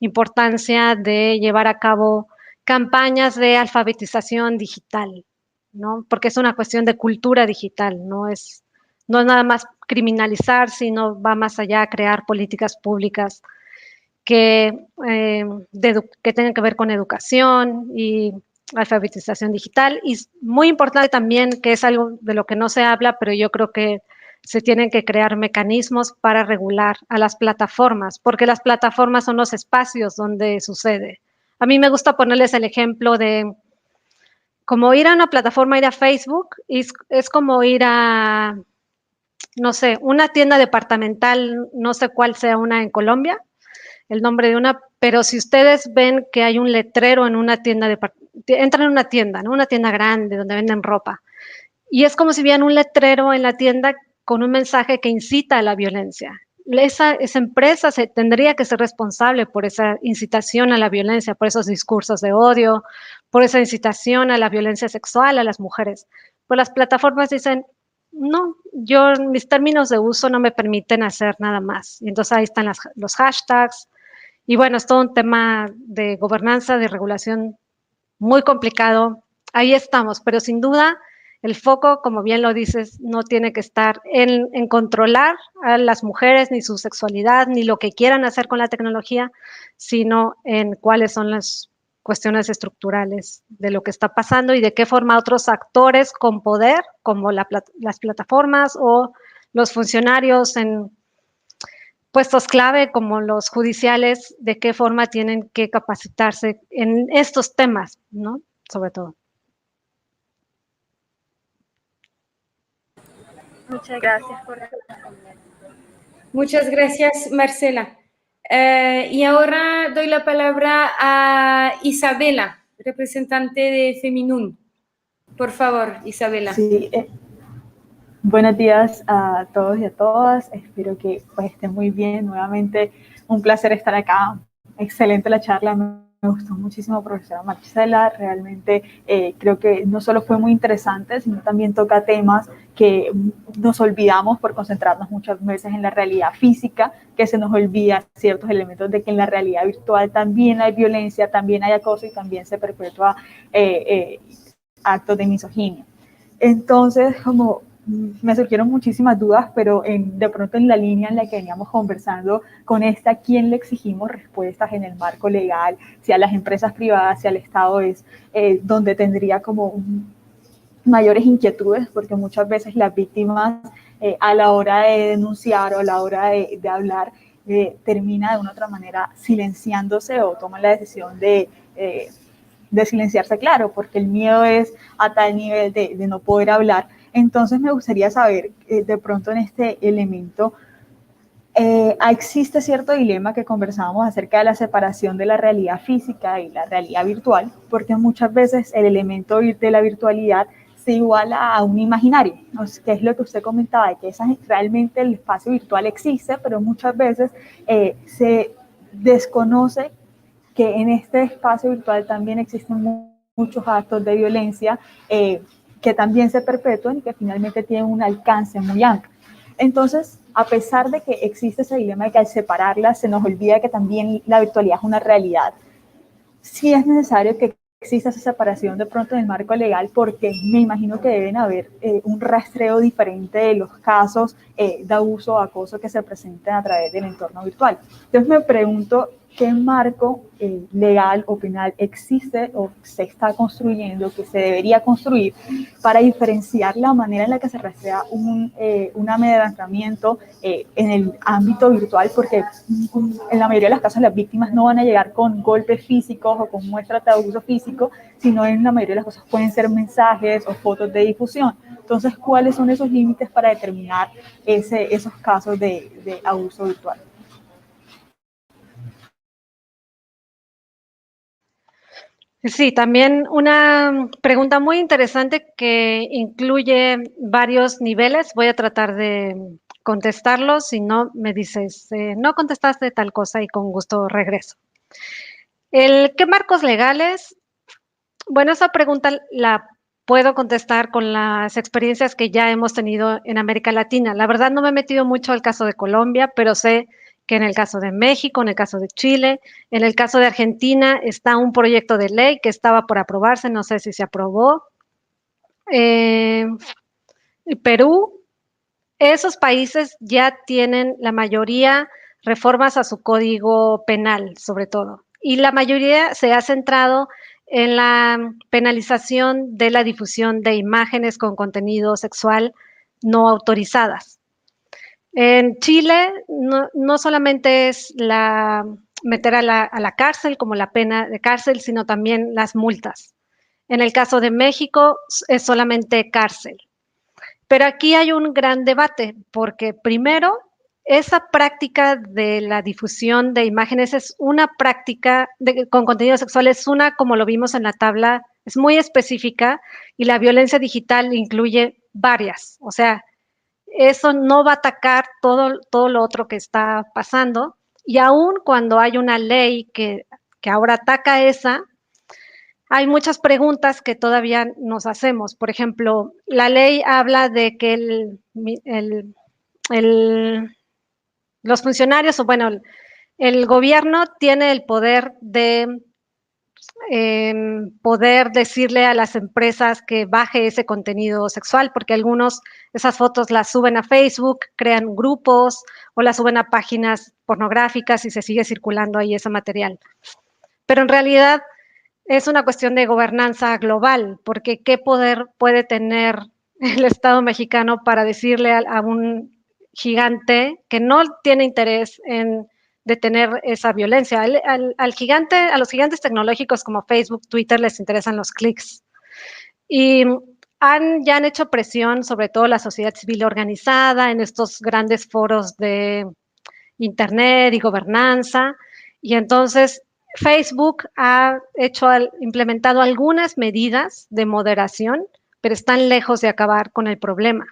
importancia de llevar a cabo campañas de alfabetización digital, ¿no? Porque es una cuestión de cultura digital, no es nada más criminalizar, sino va más allá, a crear políticas públicas que tengan que ver con educación y alfabetización digital. Y muy importante también, que es algo de lo que no se habla, pero yo creo que se tienen que crear mecanismos para regular a las plataformas, porque las plataformas son los espacios donde sucede. A mí me gusta ponerles el ejemplo de como ir a una plataforma, ir a Facebook, es como ir a, no sé, una tienda departamental, no sé cuál sea una en Colombia, el nombre de una, pero si ustedes ven que hay un letrero en una tienda, entran en una tienda, ¿no? Una tienda grande donde venden ropa, y es como si vieran un letrero en la tienda con un mensaje que incita a la violencia. Esa empresa tendría que ser responsable por esa incitación a la violencia, por esos discursos de odio, por esa incitación a la violencia sexual a las mujeres. Pues las plataformas dicen, no, mis términos de uso no me permiten hacer nada más. Y entonces ahí están los hashtags. Y bueno, es todo un tema de gobernanza, de regulación muy complicado. Ahí estamos, pero sin duda el foco, como bien lo dices, no tiene que estar en controlar a las mujeres, ni su sexualidad, ni lo que quieran hacer con la tecnología, sino en cuáles son las cuestiones estructurales de lo que está pasando y de qué forma otros actores con poder, como las plataformas o los funcionarios en puestos clave como los judiciales, de qué forma tienen que capacitarse en estos temas, ¿no? Sobre todo. Muchas gracias por responder. Muchas gracias, Marcela. Y ahora doy la palabra a Isabela, representante de Feminún. Por favor, Isabela. Sí, buenos días a todos y a todas. Espero que pues, estén muy bien. Nuevamente, un placer estar acá. Excelente la charla. gustó muchísimo, profesora Marcela. Realmente creo que no solo fue muy interesante, sino también toca temas que nos olvidamos por concentrarnos muchas veces en la realidad física, que se nos olvida ciertos elementos de que en la realidad virtual también hay violencia, también hay acoso y también se perpetúa actos de misoginia. Entonces, como me surgieron muchísimas dudas, pero de pronto en la línea en la que veníamos conversando con esta, ¿a quién le exigimos respuestas en el marco legal? Si a las empresas privadas, si al Estado, es donde tendría como mayores inquietudes, porque muchas veces las víctimas a la hora de denunciar o a la hora de hablar, termina de una u otra manera silenciándose o toman la decisión de silenciarse, claro, porque el miedo es a tal nivel de no poder hablar. Entonces me gustaría saber, de pronto en este elemento, existe cierto dilema que conversábamos acerca de la separación de la realidad física y la realidad virtual, porque muchas veces el elemento de la virtualidad se iguala a un imaginario, ¿no? Que es lo que usted comentaba, de que realmente el espacio virtual existe, pero muchas veces se desconoce que en este espacio virtual también existen muchos actos de violencia que también se perpetúan y que finalmente tienen un alcance muy amplio. Entonces, a pesar de que existe ese dilema de que al separarlas se nos olvida que también la virtualidad es una realidad, sí es necesario que exista esa separación de pronto en el marco legal, porque me imagino que deben haber un rastreo diferente de los casos de abuso o acoso que se presenten a través del entorno virtual. Entonces me pregunto, ¿qué marco legal o penal existe o se está construyendo, que se debería construir para diferenciar la manera en la que se rastrea un amedrentamiento en el ámbito virtual? Porque en la mayoría de los casos las víctimas no van a llegar con golpes físicos o con muestras de abuso físico, sino en la mayoría de las cosas pueden ser mensajes o fotos de difusión. Entonces, ¿cuáles son esos límites para determinar esos casos de abuso virtual? Sí, también una pregunta muy interesante que incluye varios niveles. Voy a tratar de contestarlos. Si no, me dices, no contestaste tal cosa y con gusto regreso. ¿Qué marcos legales? Bueno, esa pregunta la puedo contestar con las experiencias que ya hemos tenido en América Latina. La verdad no me he metido mucho al caso de Colombia, pero sé que en el caso de México, en el caso de Chile, en el caso de Argentina está un proyecto de ley que estaba por aprobarse, no sé si se aprobó. Perú, esos países ya tienen la mayoría reformas a su código penal, sobre todo. Y la mayoría se ha centrado en la penalización de la difusión de imágenes con contenido sexual no autorizadas. En Chile no solamente es meter a la cárcel como la pena de cárcel, sino también las multas. En el caso de México es solamente cárcel. Pero aquí hay un gran debate, porque primero, esa práctica de la difusión de imágenes es una práctica con contenido sexual, es una, como lo vimos en la tabla, es muy específica y la violencia digital incluye varias. O sea, eso no va a atacar todo lo otro que está pasando. Y aún cuando hay una ley que ahora ataca esa, hay muchas preguntas que todavía nos hacemos. Por ejemplo, la ley habla de que los funcionarios, o bueno, el gobierno tiene el poder de poder decirle a las empresas que baje ese contenido sexual, porque algunos esas fotos las suben a Facebook, crean grupos o las suben a páginas pornográficas y se sigue circulando ahí ese material. Pero en realidad es una cuestión de gobernanza global, porque ¿qué poder puede tener el Estado mexicano para decirle a un gigante que no tiene interés en detener esa violencia? A los gigantes tecnológicos como Facebook, Twitter, les interesan los clics. Y ya han hecho presión, sobre todo la sociedad civil organizada, en estos grandes foros de Internet y gobernanza. Y entonces Facebook ha implementado algunas medidas de moderación, pero están lejos de acabar con el problema.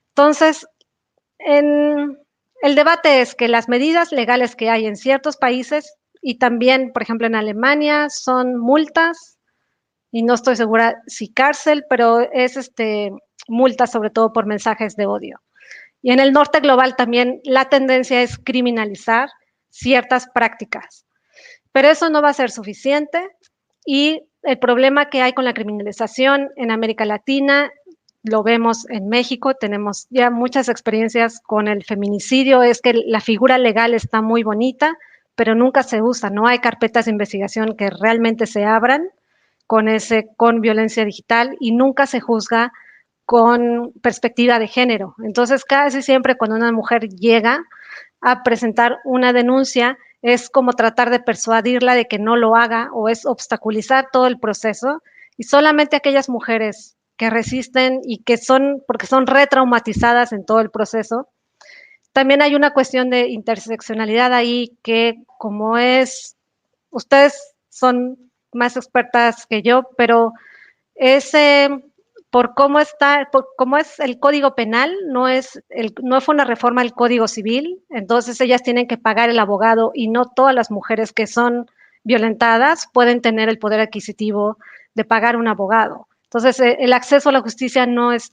Entonces, el debate es que las medidas legales que hay en ciertos países y también, por ejemplo, en Alemania son multas, y no estoy segura si cárcel, pero es multas sobre todo por mensajes de odio. Y en el norte global también la tendencia es criminalizar ciertas prácticas, pero eso no va a ser suficiente, y el problema que hay con la criminalización en América Latina lo vemos en México, tenemos ya muchas experiencias con el feminicidio, es que la figura legal está muy bonita, pero nunca se usa, no hay carpetas de investigación que realmente se abran con violencia digital, y nunca se juzga con perspectiva de género. Entonces, casi siempre cuando una mujer llega a presentar una denuncia, es como tratar de persuadirla de que no lo haga, o es obstaculizar todo el proceso, y solamente aquellas mujeres que resisten y que porque son retraumatizadas en todo el proceso. También hay una cuestión de interseccionalidad ahí, que ustedes son más expertas que yo, pero ese, por cómo es el Código Penal, no fue una reforma al Código Civil, entonces ellas tienen que pagar el abogado, y no todas las mujeres que son violentadas pueden tener el poder adquisitivo de pagar un abogado. Entonces, el acceso a la justicia no es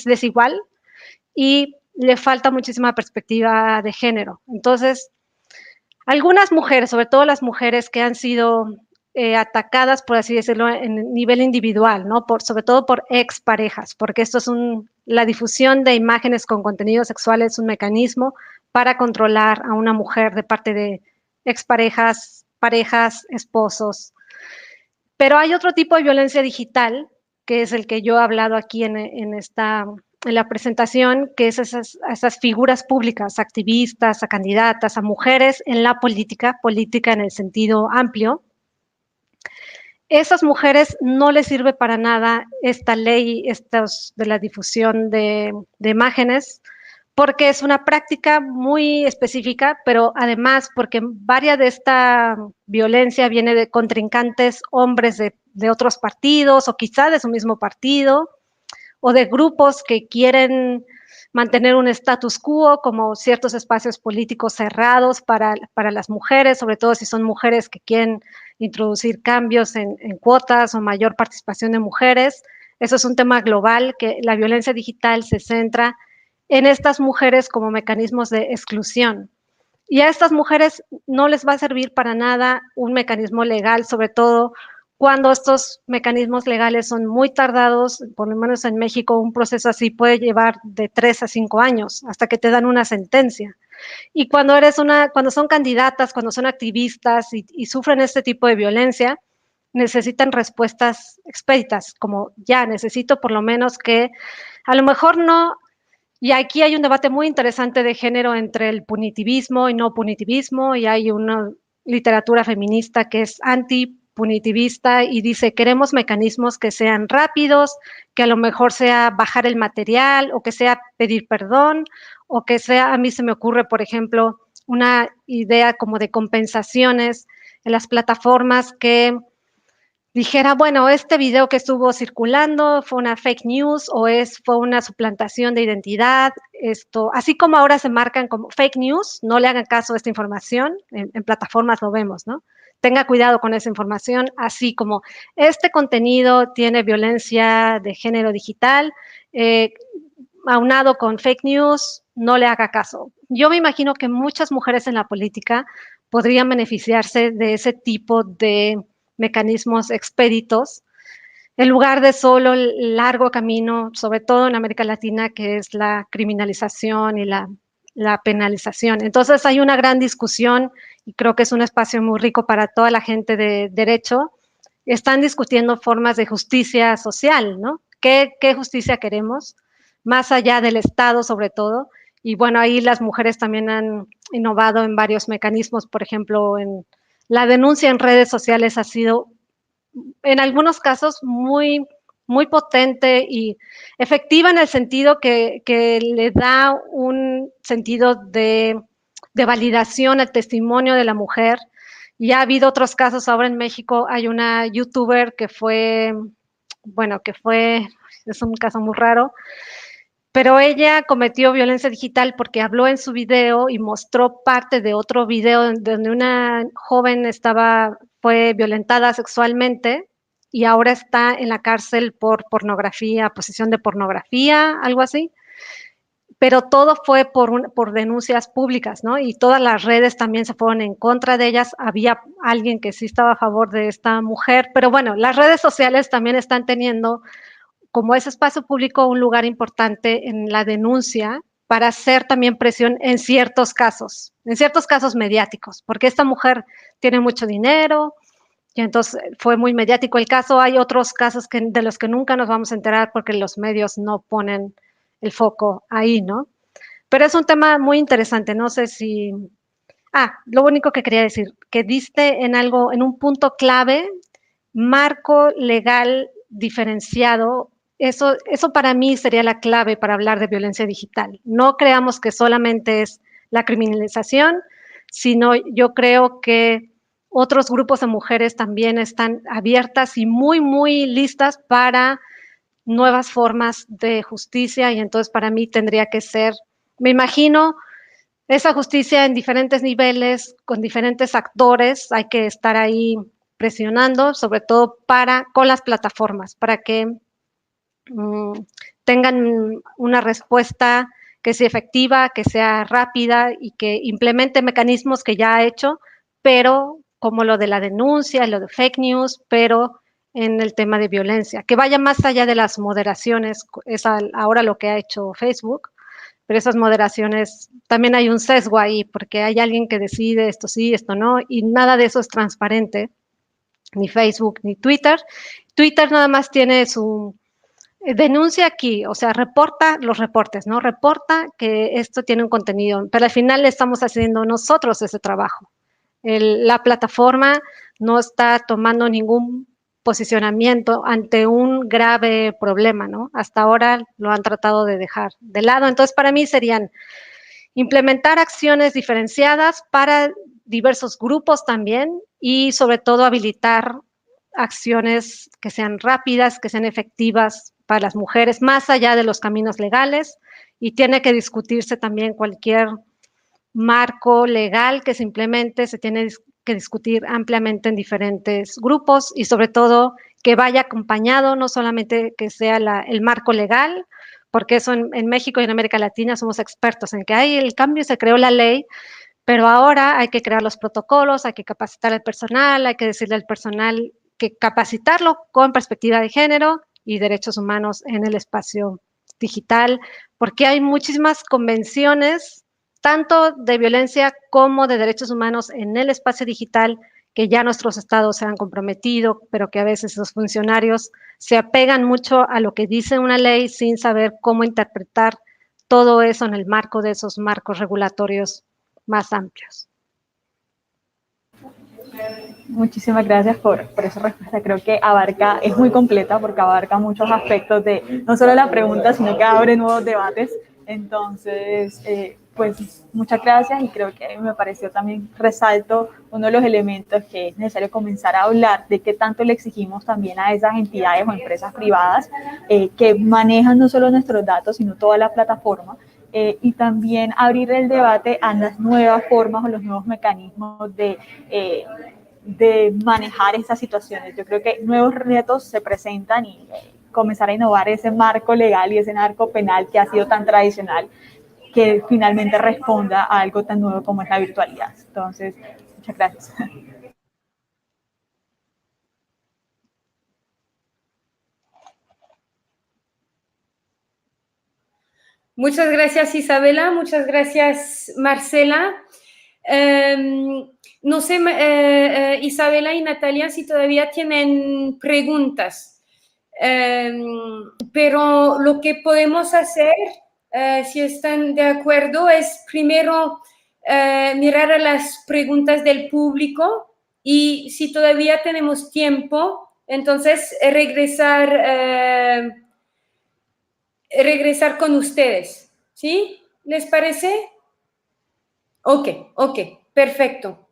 desigual, y le falta muchísima perspectiva de género. Entonces, algunas mujeres, sobre todo las mujeres que han sido atacadas, por así decirlo, en nivel individual, ¿no? Sobre todo por exparejas, porque esto es la difusión de imágenes con contenido sexual es un mecanismo para controlar a una mujer de parte de exparejas, parejas, esposos. Pero hay otro tipo de violencia digital, que es el que yo he hablado aquí en la presentación, que es esas figuras públicas, activistas, a candidatas, a mujeres en la política en el sentido amplio. Esas mujeres no les sirve para nada esta ley, de la difusión de imágenes, porque es una práctica muy específica, pero además porque varias de esta violencia viene de contrincantes hombres de otros partidos, o quizá de su mismo partido, o de grupos que quieren mantener un status quo, como ciertos espacios políticos cerrados para las mujeres, sobre todo si son mujeres que quieren introducir cambios en cuotas o mayor participación de mujeres. Eso es un tema global, que la violencia digital se centra en estas mujeres como mecanismos de exclusión. Y a estas mujeres no les va a servir para nada un mecanismo legal, sobre todo cuando estos mecanismos legales son muy tardados. Por lo menos en México un proceso así puede llevar de 3 a 5 años hasta que te dan una sentencia. Y cuando son candidatas, cuando son activistas y sufren este tipo de violencia, necesitan respuestas expeditas, como ya necesito por lo menos que, a lo mejor no. Y aquí hay un debate muy interesante de género entre el punitivismo y no punitivismo, y hay una literatura feminista que es antipunitivista y dice: queremos mecanismos que sean rápidos, que a lo mejor sea bajar el material, o que sea pedir perdón, o que sea, a mí se me ocurre, por ejemplo, una idea como de compensaciones en las plataformas, que dijera, bueno, este video que estuvo circulando fue una fake news, o fue una suplantación de identidad. Así como ahora se marcan como fake news, no le hagan caso a esta información, en plataformas lo vemos, ¿no? Tenga cuidado con esa información, así como este contenido tiene violencia de género digital, aunado con fake news, no le haga caso. Yo me imagino que muchas mujeres en la política podrían beneficiarse de ese tipo de mecanismos expeditos, en lugar de solo el largo camino, sobre todo en América Latina, que es la criminalización y la penalización. Entonces hay una gran discusión, y creo que es un espacio muy rico para toda la gente de derecho. Están discutiendo formas de justicia social, ¿no? ¿Qué justicia queremos? Más allá del Estado, sobre todo. Y bueno, ahí las mujeres también han innovado en varios mecanismos. Por ejemplo, la denuncia en redes sociales ha sido, en algunos casos, muy, muy potente y efectiva, en el sentido que le da un sentido de validación al testimonio de la mujer. Y ha habido otros casos. Ahora en México hay una youtuber que es un caso muy raro, pero ella cometió violencia digital porque habló en su video y mostró parte de otro video donde una joven fue violentada sexualmente y ahora está en la cárcel por pornografía, posesión de pornografía, algo así. Pero todo fue por denuncias públicas, ¿no? Y todas las redes también se fueron en contra de ellas. Había alguien que sí estaba a favor de esta mujer, pero bueno, las redes sociales también están teniendo como ese espacio público un lugar importante en la denuncia para hacer también presión en ciertos casos mediáticos, porque esta mujer tiene mucho dinero y entonces fue muy mediático el caso. Hay otros casos de los que nunca nos vamos a enterar porque los medios no ponen el foco ahí, ¿no? Pero es un tema muy interesante, no sé si... lo único que quería decir, que diste en algo, en un punto clave, marco legal diferenciado. Eso para mí sería la clave para hablar de violencia digital. No creamos que solamente es la criminalización, sino yo creo que otros grupos de mujeres también están abiertas y muy, muy listas para nuevas formas de justicia y entonces para mí tendría que ser, me imagino, esa justicia en diferentes niveles, con diferentes actores, hay que estar ahí presionando, sobre todo con las plataformas, para que tengan una respuesta que sea efectiva, que sea rápida y que implemente mecanismos que ya ha hecho, pero como lo de la denuncia, lo de fake news, pero en el tema de violencia, que vaya más allá de las moderaciones, es ahora lo que ha hecho Facebook, pero esas moderaciones, también hay un sesgo ahí, porque hay alguien que decide esto sí, esto no, y nada de eso es transparente, ni Facebook, ni Twitter. Twitter nada más tiene su denuncia aquí, o sea, reporta los reportes, ¿no? Reporta que esto tiene un contenido, pero al final le estamos haciendo nosotros ese trabajo. La plataforma no está tomando ningún posicionamiento ante un grave problema, ¿no? Hasta ahora lo han tratado de dejar de lado. Entonces, para mí serían implementar acciones diferenciadas para diversos grupos también y sobre todo habilitar acciones que sean rápidas, que sean efectivas para las mujeres, más allá de los caminos legales, y tiene que discutirse también cualquier marco legal que se implemente, se tiene que discutir ampliamente en diferentes grupos y sobre todo que vaya acompañado, no solamente que sea el marco legal, porque eso en México y en América Latina somos expertos en que hay el cambio, se creó la ley, pero ahora hay que crear los protocolos, hay que capacitar al personal, hay que decirle al personal que capacitarlo con perspectiva de género y derechos humanos en el espacio digital, porque hay muchísimas convenciones, tanto de violencia como de derechos humanos en el espacio digital, que ya nuestros estados se han comprometido, pero que a veces los funcionarios se apegan mucho a lo que dice una ley sin saber cómo interpretar todo eso en el marco de esos marcos regulatorios más amplios. Muchísimas gracias por esa respuesta. Creo que es muy completa porque abarca muchos aspectos de no solo la pregunta, sino que abre nuevos debates. Entonces, pues muchas gracias y creo que me pareció también, resalto uno de los elementos que es necesario comenzar a hablar de qué tanto le exigimos también a esas entidades o empresas privadas que manejan no solo nuestros datos, sino toda la plataforma. Y también abrir el debate a las nuevas formas o los nuevos mecanismos de manejar estas situaciones. Yo creo que nuevos retos se presentan y comenzar a innovar ese marco legal y ese marco penal que ha sido tan tradicional, que finalmente responda a algo tan nuevo como es la virtualidad. Entonces, muchas gracias. Muchas gracias, Isabela. Muchas gracias, Marcela. No sé, Isabela y Natalia, si todavía tienen preguntas. Pero lo que podemos hacer, si están de acuerdo, es primero mirar a las preguntas del público y si todavía tenemos tiempo, entonces regresar con ustedes, ¿sí? ¿Les parece? Ok, perfecto.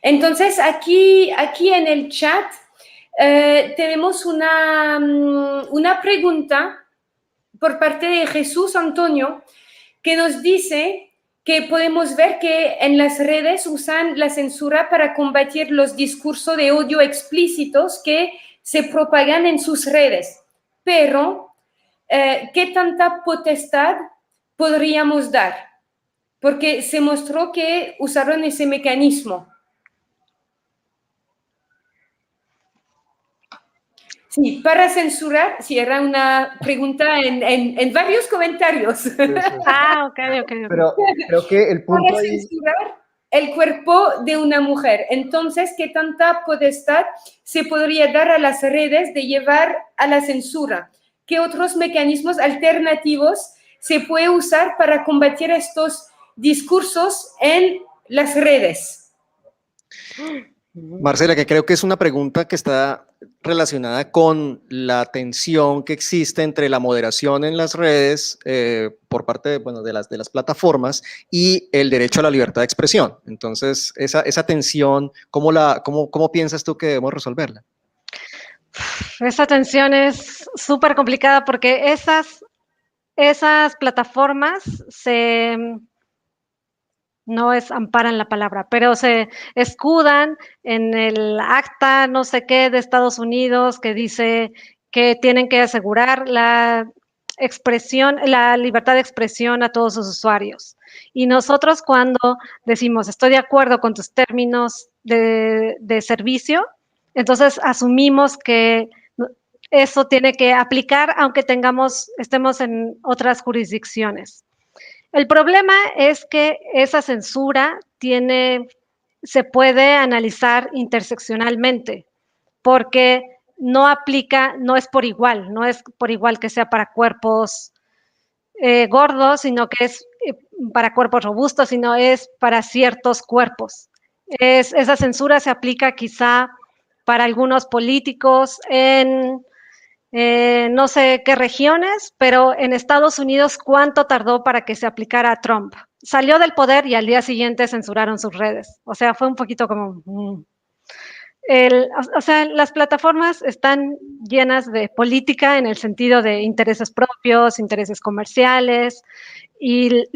Entonces, aquí en el chat tenemos una pregunta por parte de Jesús Antonio, que nos dice que podemos ver que en las redes usan la censura para combatir los discursos de odio explícitos que se propagan en sus redes. Pero, ¿qué tanta potestad podríamos dar? Porque se mostró que usaron ese mecanismo. Sí, para censurar, sí, era una pregunta en varios comentarios. Ah, ok. Pero creo que el punto Para ahí, censurar el cuerpo de una mujer. Entonces, ¿qué tanta potestad se podría dar a las redes de llevar a la censura? ¿Qué otros mecanismos alternativos se puede usar para combatir estos discursos en las redes? Marcela, que creo que es una pregunta que está relacionada con la tensión que existe entre la moderación en las redes por parte de, bueno, de las plataformas y el derecho a la libertad de expresión. Entonces, esa tensión, ¿cómo piensas tú que debemos resolverla? Esa tensión es súper complicada porque esas plataformas no es amparan la palabra, pero se escudan en el acta no sé qué de Estados Unidos que dice que tienen que asegurar la libertad de expresión a todos sus usuarios. Y nosotros cuando decimos estoy de acuerdo con tus términos de servicio, entonces asumimos que eso tiene que aplicar aunque estemos en otras jurisdicciones. El problema es que esa censura se puede analizar interseccionalmente, porque no es por igual que sea para cuerpos gordos, sino que es para cuerpos robustos, sino es para ciertos cuerpos. Esa censura se aplica quizá para algunos políticos en no sé qué regiones, pero en Estados Unidos, ¿cuánto tardó para que se aplicara a Trump? Salió del poder y al día siguiente censuraron sus redes. O sea, fue un poquito como... o sea, las plataformas están llenas de política en el sentido de intereses propios, intereses comerciales, y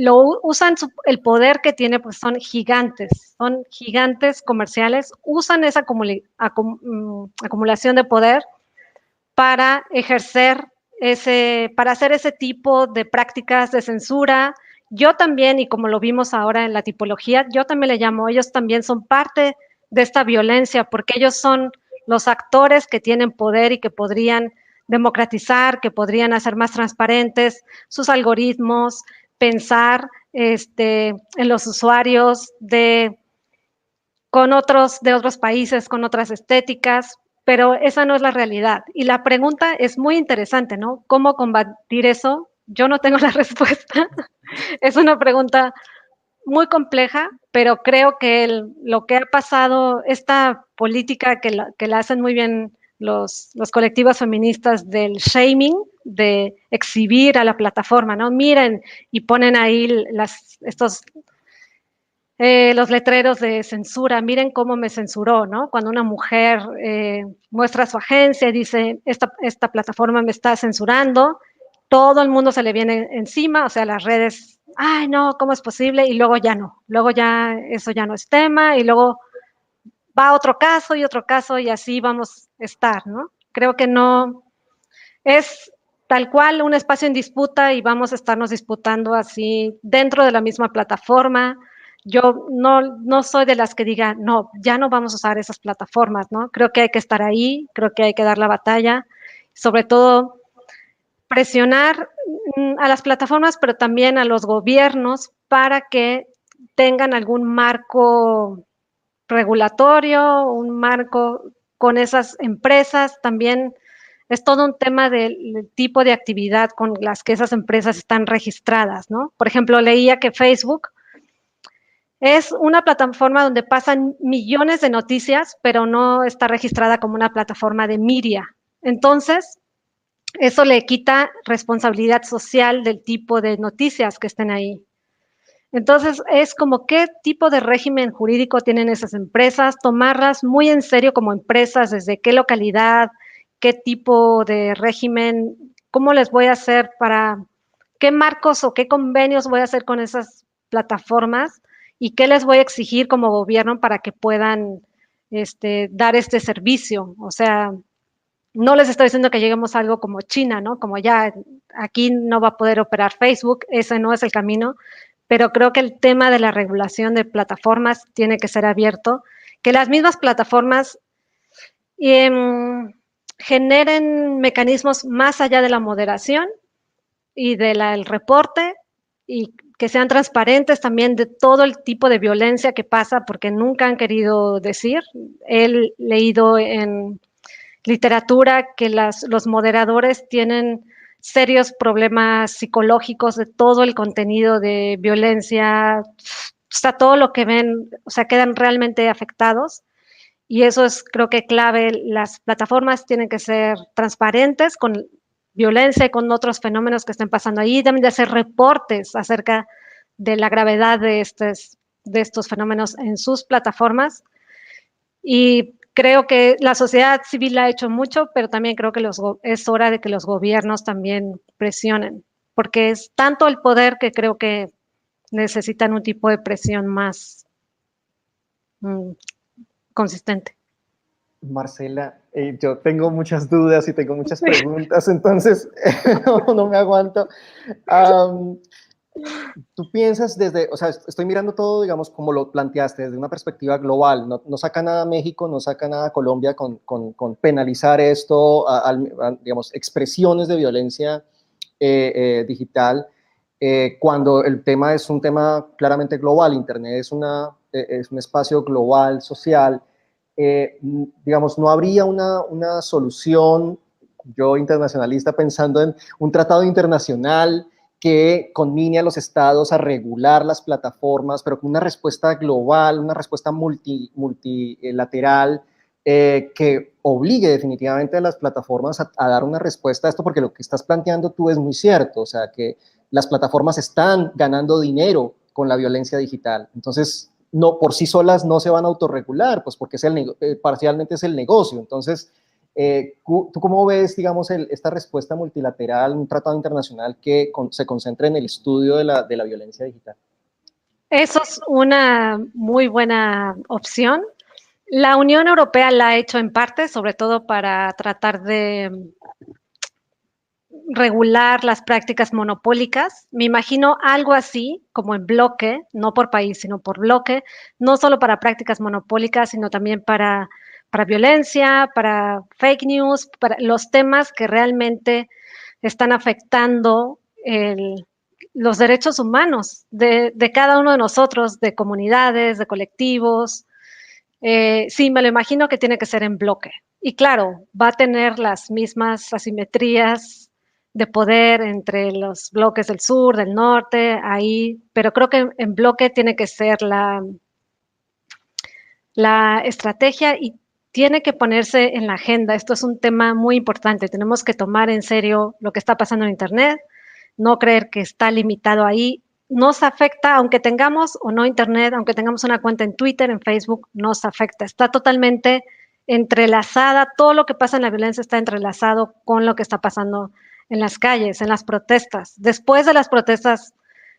usan el poder que tiene, pues son gigantes comerciales, usan esa acumulación de poder para para hacer ese tipo de prácticas de censura. Yo también, y como lo vimos ahora en la tipología, yo también le llamo, ellos también son parte de esta violencia, porque ellos son los actores que tienen poder y que podrían democratizar, que podrían hacer más transparentes sus algoritmos, pensar en los usuarios de otros países, con otras estéticas, pero esa no es la realidad. Y la pregunta es muy interesante, ¿no? ¿Cómo combatir eso? Yo no tengo la respuesta. Es una pregunta muy compleja, pero creo que lo que ha pasado, esta política que la hacen muy bien los colectivos feministas del shaming, de exhibir a la plataforma, ¿no? Miren, y ponen ahí los letreros de censura, miren cómo me censuró, ¿no? Cuando una mujer muestra su agencia y dice, esta plataforma me está censurando, todo el mundo se le viene encima, o sea, las redes, ay, no, ¿cómo es posible? Y luego ya no, luego ya eso ya no es tema, y luego va otro caso y así vamos a estar, ¿no? Creo que no, es tal cual un espacio en disputa y vamos a estarnos disputando así dentro de la misma plataforma. Yo no soy de las que diga, no, ya no vamos a usar esas plataformas, ¿no? Creo que hay que estar ahí, creo que hay que dar la batalla, sobre todo presionar a las plataformas, pero también a los gobiernos para que tengan algún marco regulatorio, un marco con esas empresas. También es todo un tema del tipo de actividad con las que esas empresas están registradas, ¿no? Por ejemplo, leía que Facebook es una plataforma donde pasan millones de noticias, pero no está registrada como una plataforma de media. Entonces, eso le quita responsabilidad social del tipo de noticias que estén ahí. Entonces, es como qué tipo de régimen jurídico tienen esas empresas, tomarlas muy en serio como empresas, desde qué localidad, qué tipo de régimen ¿cómo les voy a hacer qué marcos o qué convenios voy a hacer con esas plataformas y qué les voy a exigir como gobierno para que puedan dar este servicio? O sea, no les estoy diciendo que lleguemos a algo como China, ¿no? Como ya aquí no va a poder operar Facebook, ese no es el camino, pero creo que el tema de la regulación de plataformas tiene que ser abierto, que las mismas plataformas generen mecanismos más allá de la moderación y del reporte, y que sean transparentes también de todo el tipo de violencia que pasa, porque nunca han querido decir. He leído en literatura que los moderadores tienen serios problemas psicológicos de todo el contenido de violencia, o sea, todo lo que ven, o sea, quedan realmente afectados. Y eso es, creo que clave. Las plataformas tienen que ser transparentes con violencia y con otros fenómenos que estén pasando ahí, también de hacer reportes acerca de la gravedad de estos fenómenos en sus plataformas. Y creo que la sociedad civil ha hecho mucho, pero también creo que es hora de que los gobiernos también presionen, porque es tanto el poder que creo que necesitan un tipo de presión más consistente. Marcela, yo tengo muchas dudas y tengo muchas preguntas, entonces no me aguanto. Tú piensas o sea, estoy mirando todo, digamos, como lo planteaste, desde una perspectiva global. No saca nada México, no saca nada Colombia con penalizar esto, digamos, expresiones de violencia digital, cuando el tema es un tema claramente global. Internet es un espacio global, social. Digamos, no habría una solución, yo internacionalista, pensando en un tratado internacional que conmine a los estados a regular las plataformas, pero con una respuesta global, una respuesta multilateral, que obligue definitivamente a las plataformas a dar una respuesta a esto, porque lo que estás planteando tú es muy cierto, o sea, que las plataformas están ganando dinero con la violencia digital. Entonces, no, por sí solas no se van a autorregular, pues porque parcialmente es el negocio. Entonces, ¿tú cómo ves, digamos, esta respuesta multilateral, un tratado internacional que se concentre en el estudio de la violencia digital? Eso es una muy buena opción. La Unión Europea la ha hecho en parte, sobre todo para tratar de regular las prácticas monopólicas. Me imagino algo así, como en bloque, no por país, sino por bloque, no solo para prácticas monopólicas, sino también para violencia, para fake news, para los temas que realmente están afectando los derechos humanos de cada uno de nosotros, de comunidades, de colectivos. Sí, me lo imagino que tiene que ser en bloque. Y claro, va a tener las mismas asimetrías de poder entre los bloques del sur, del norte, ahí, pero creo que en bloque tiene que ser la estrategia y tiene que ponerse en la agenda. Esto es un tema muy importante. Tenemos que tomar en serio lo que está pasando en Internet, no creer que está limitado ahí. Nos afecta, aunque tengamos o no Internet, aunque tengamos una cuenta en Twitter, en Facebook, nos afecta. Está totalmente entrelazada. Todo lo que pasa en la violencia está entrelazado con lo que está pasando en las calles, en las protestas. Después de las protestas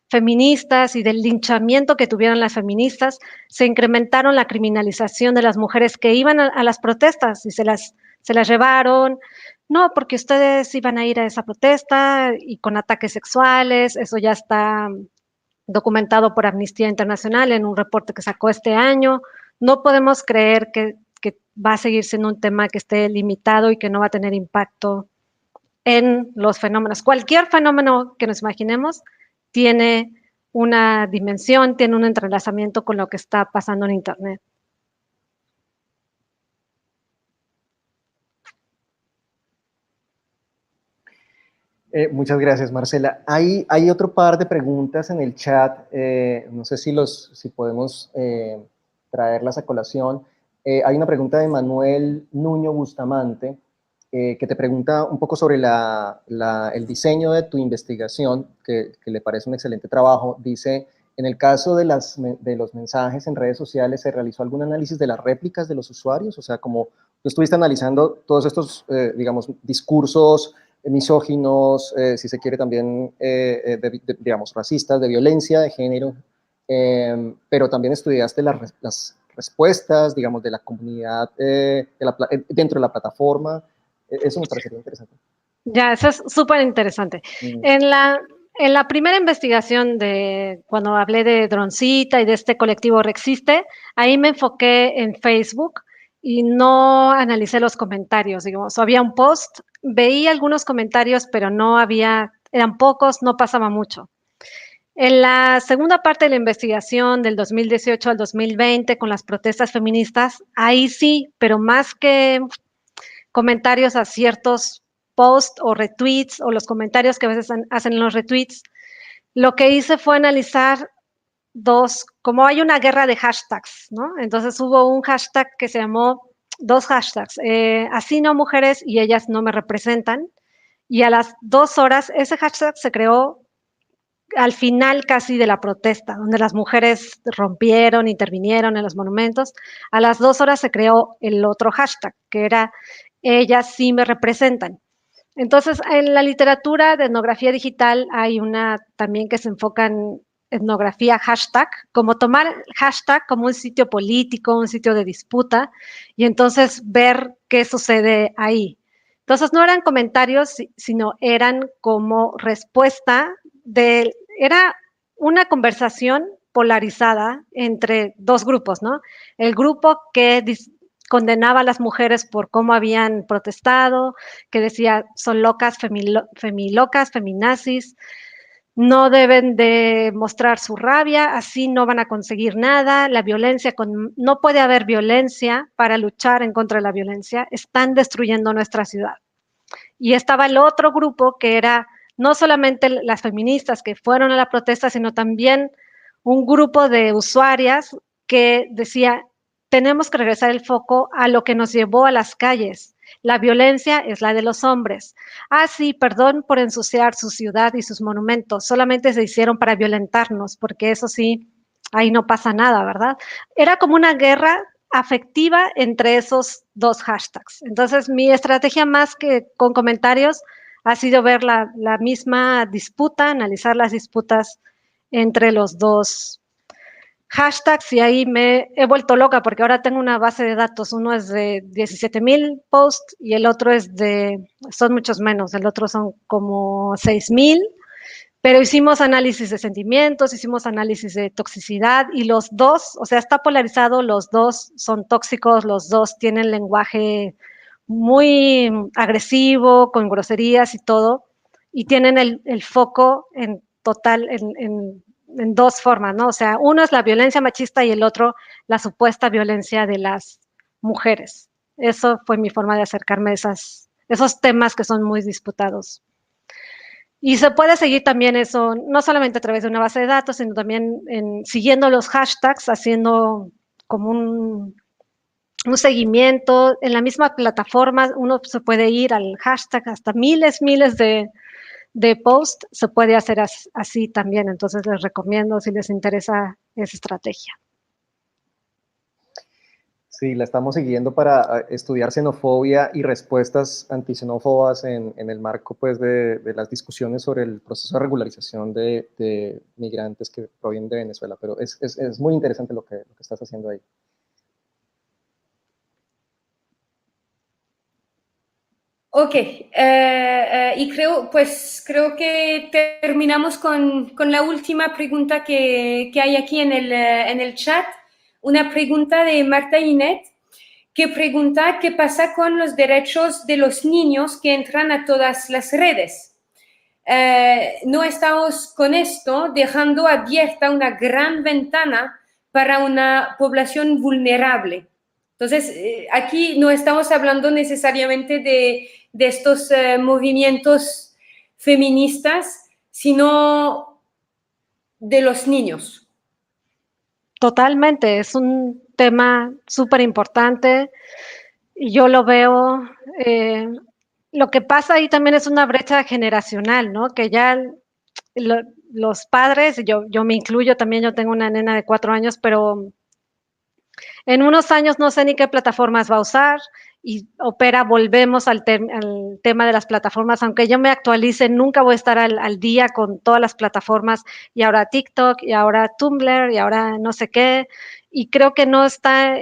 feministas y del linchamiento que tuvieron las feministas, se incrementaron la criminalización de las mujeres que iban a las protestas y se las llevaron. No, porque ustedes iban a ir a esa protesta y con ataques sexuales. Eso ya está documentado por Amnistía Internacional en un reporte que sacó este año. No podemos creer que va a seguir siendo un tema que esté limitado y que no va a tener impacto en los fenómenos. Cualquier fenómeno que nos imaginemos tiene una dimensión, tiene un entrelazamiento con lo que está pasando en Internet. Muchas gracias, Marcela. Hay otro par de preguntas en el chat. No sé si podemos traerlas a colación. Hay una pregunta de Manuel Nuño Bustamante, que te pregunta un poco sobre el diseño de tu investigación, que le parece un excelente trabajo. Dice, en el caso de los mensajes en redes sociales, ¿se realizó algún análisis de las réplicas de los usuarios? O sea, como tú estuviste analizando todos estos, digamos, discursos misóginos, si se quiere también, digamos, racistas, de violencia de género, pero también estudiaste las respuestas, digamos, de la comunidad dentro de la plataforma. Eso me parecería interesante. Ya, eso es súper interesante. En la primera investigación de cuando hablé de Droncita y de este colectivo Rexiste, ahí me enfoqué en Facebook y no analicé los comentarios, digamos. Había un post, veía algunos comentarios, pero no había, eran pocos, no pasaba mucho. En la segunda parte de la investigación del 2018 al 2020 con las protestas feministas, ahí sí, pero más que comentarios a ciertos posts o retweets o los comentarios que a veces hacen los retweets, lo que hice fue analizar como hay una guerra de hashtags, ¿no? Entonces hubo un hashtag que se llamó, dos hashtags, así no mujeres y ellas no me representan, y a las 2 horas ese hashtag se creó al final casi de la protesta, donde las mujeres rompieron, intervinieron en los monumentos. A las 2 horas se creó el otro hashtag, que era ellas sí me representan. Entonces, en la literatura de etnografía digital hay una también que se enfoca en etnografía hashtag, como tomar hashtag como un sitio político, un sitio de disputa, y entonces ver qué sucede ahí. Entonces, no eran comentarios, sino eran como respuesta era una conversación polarizada entre dos grupos, ¿no? El grupo que condenaba a las mujeres por cómo habían protestado, que decía son locas, femilocas, feminazis, no deben de mostrar su rabia, así no van a conseguir nada, la violencia, no puede haber violencia para luchar en contra de la violencia, están destruyendo nuestra ciudad. Y estaba el otro grupo que era no solamente las feministas que fueron a la protesta, sino también un grupo de usuarias que decía, tenemos que regresar el foco a lo que nos llevó a las calles. La violencia es la de los hombres. Ah, sí, perdón por ensuciar su ciudad y sus monumentos, solamente se hicieron para violentarnos, porque eso sí, ahí no pasa nada, ¿verdad? Era como una guerra afectiva entre esos dos hashtags. Entonces, mi estrategia más que con comentarios ha sido ver la misma disputa, analizar las disputas entre los dos hashtags y ahí me he vuelto loca porque ahora tengo una base de datos, uno es de 17,000 posts y el otro son muchos menos, el otro son como 6,000, pero hicimos análisis de sentimientos, hicimos análisis de toxicidad y los dos, o sea, está polarizado, los dos son tóxicos, los dos tienen lenguaje muy agresivo, con groserías y todo, y tienen el foco en total, en dos formas, ¿no? O sea, uno es la violencia machista y el otro la supuesta violencia de las mujeres. Eso fue mi forma de acercarme a esos temas que son muy disputados. Y se puede seguir también eso, no solamente a través de una base de datos, sino también siguiendo los hashtags, haciendo como un seguimiento. En la misma plataforma uno se puede ir al hashtag, hasta miles de posts se puede hacer así también. Entonces les recomiendo si les interesa esa estrategia. Sí, la estamos siguiendo para estudiar xenofobia y respuestas antisenófobas en el marco pues, de las discusiones sobre el proceso de regularización de migrantes que provienen de Venezuela, pero es muy interesante lo que estás haciendo ahí. Ok, y creo que terminamos con la última pregunta que hay aquí en el chat. Una pregunta de Marta Inet, que pregunta qué pasa con los derechos de los niños que entran a todas las redes. No estamos con esto dejando abierta una gran ventana para una población vulnerable. Entonces, aquí no estamos hablando necesariamente de estos movimientos feministas, sino de los niños. Totalmente, es un tema súper importante y yo lo veo, lo que pasa ahí también es una brecha generacional, ¿no? Que ya los padres, yo me incluyo también, yo tengo una nena de 4 años, pero En unos años no sé ni qué plataformas va a usar y volvemos al tema de las plataformas. Aunque yo me actualice, nunca voy a estar al día con todas las plataformas, y ahora TikTok, y ahora Tumblr, y ahora no sé qué. Y creo que no está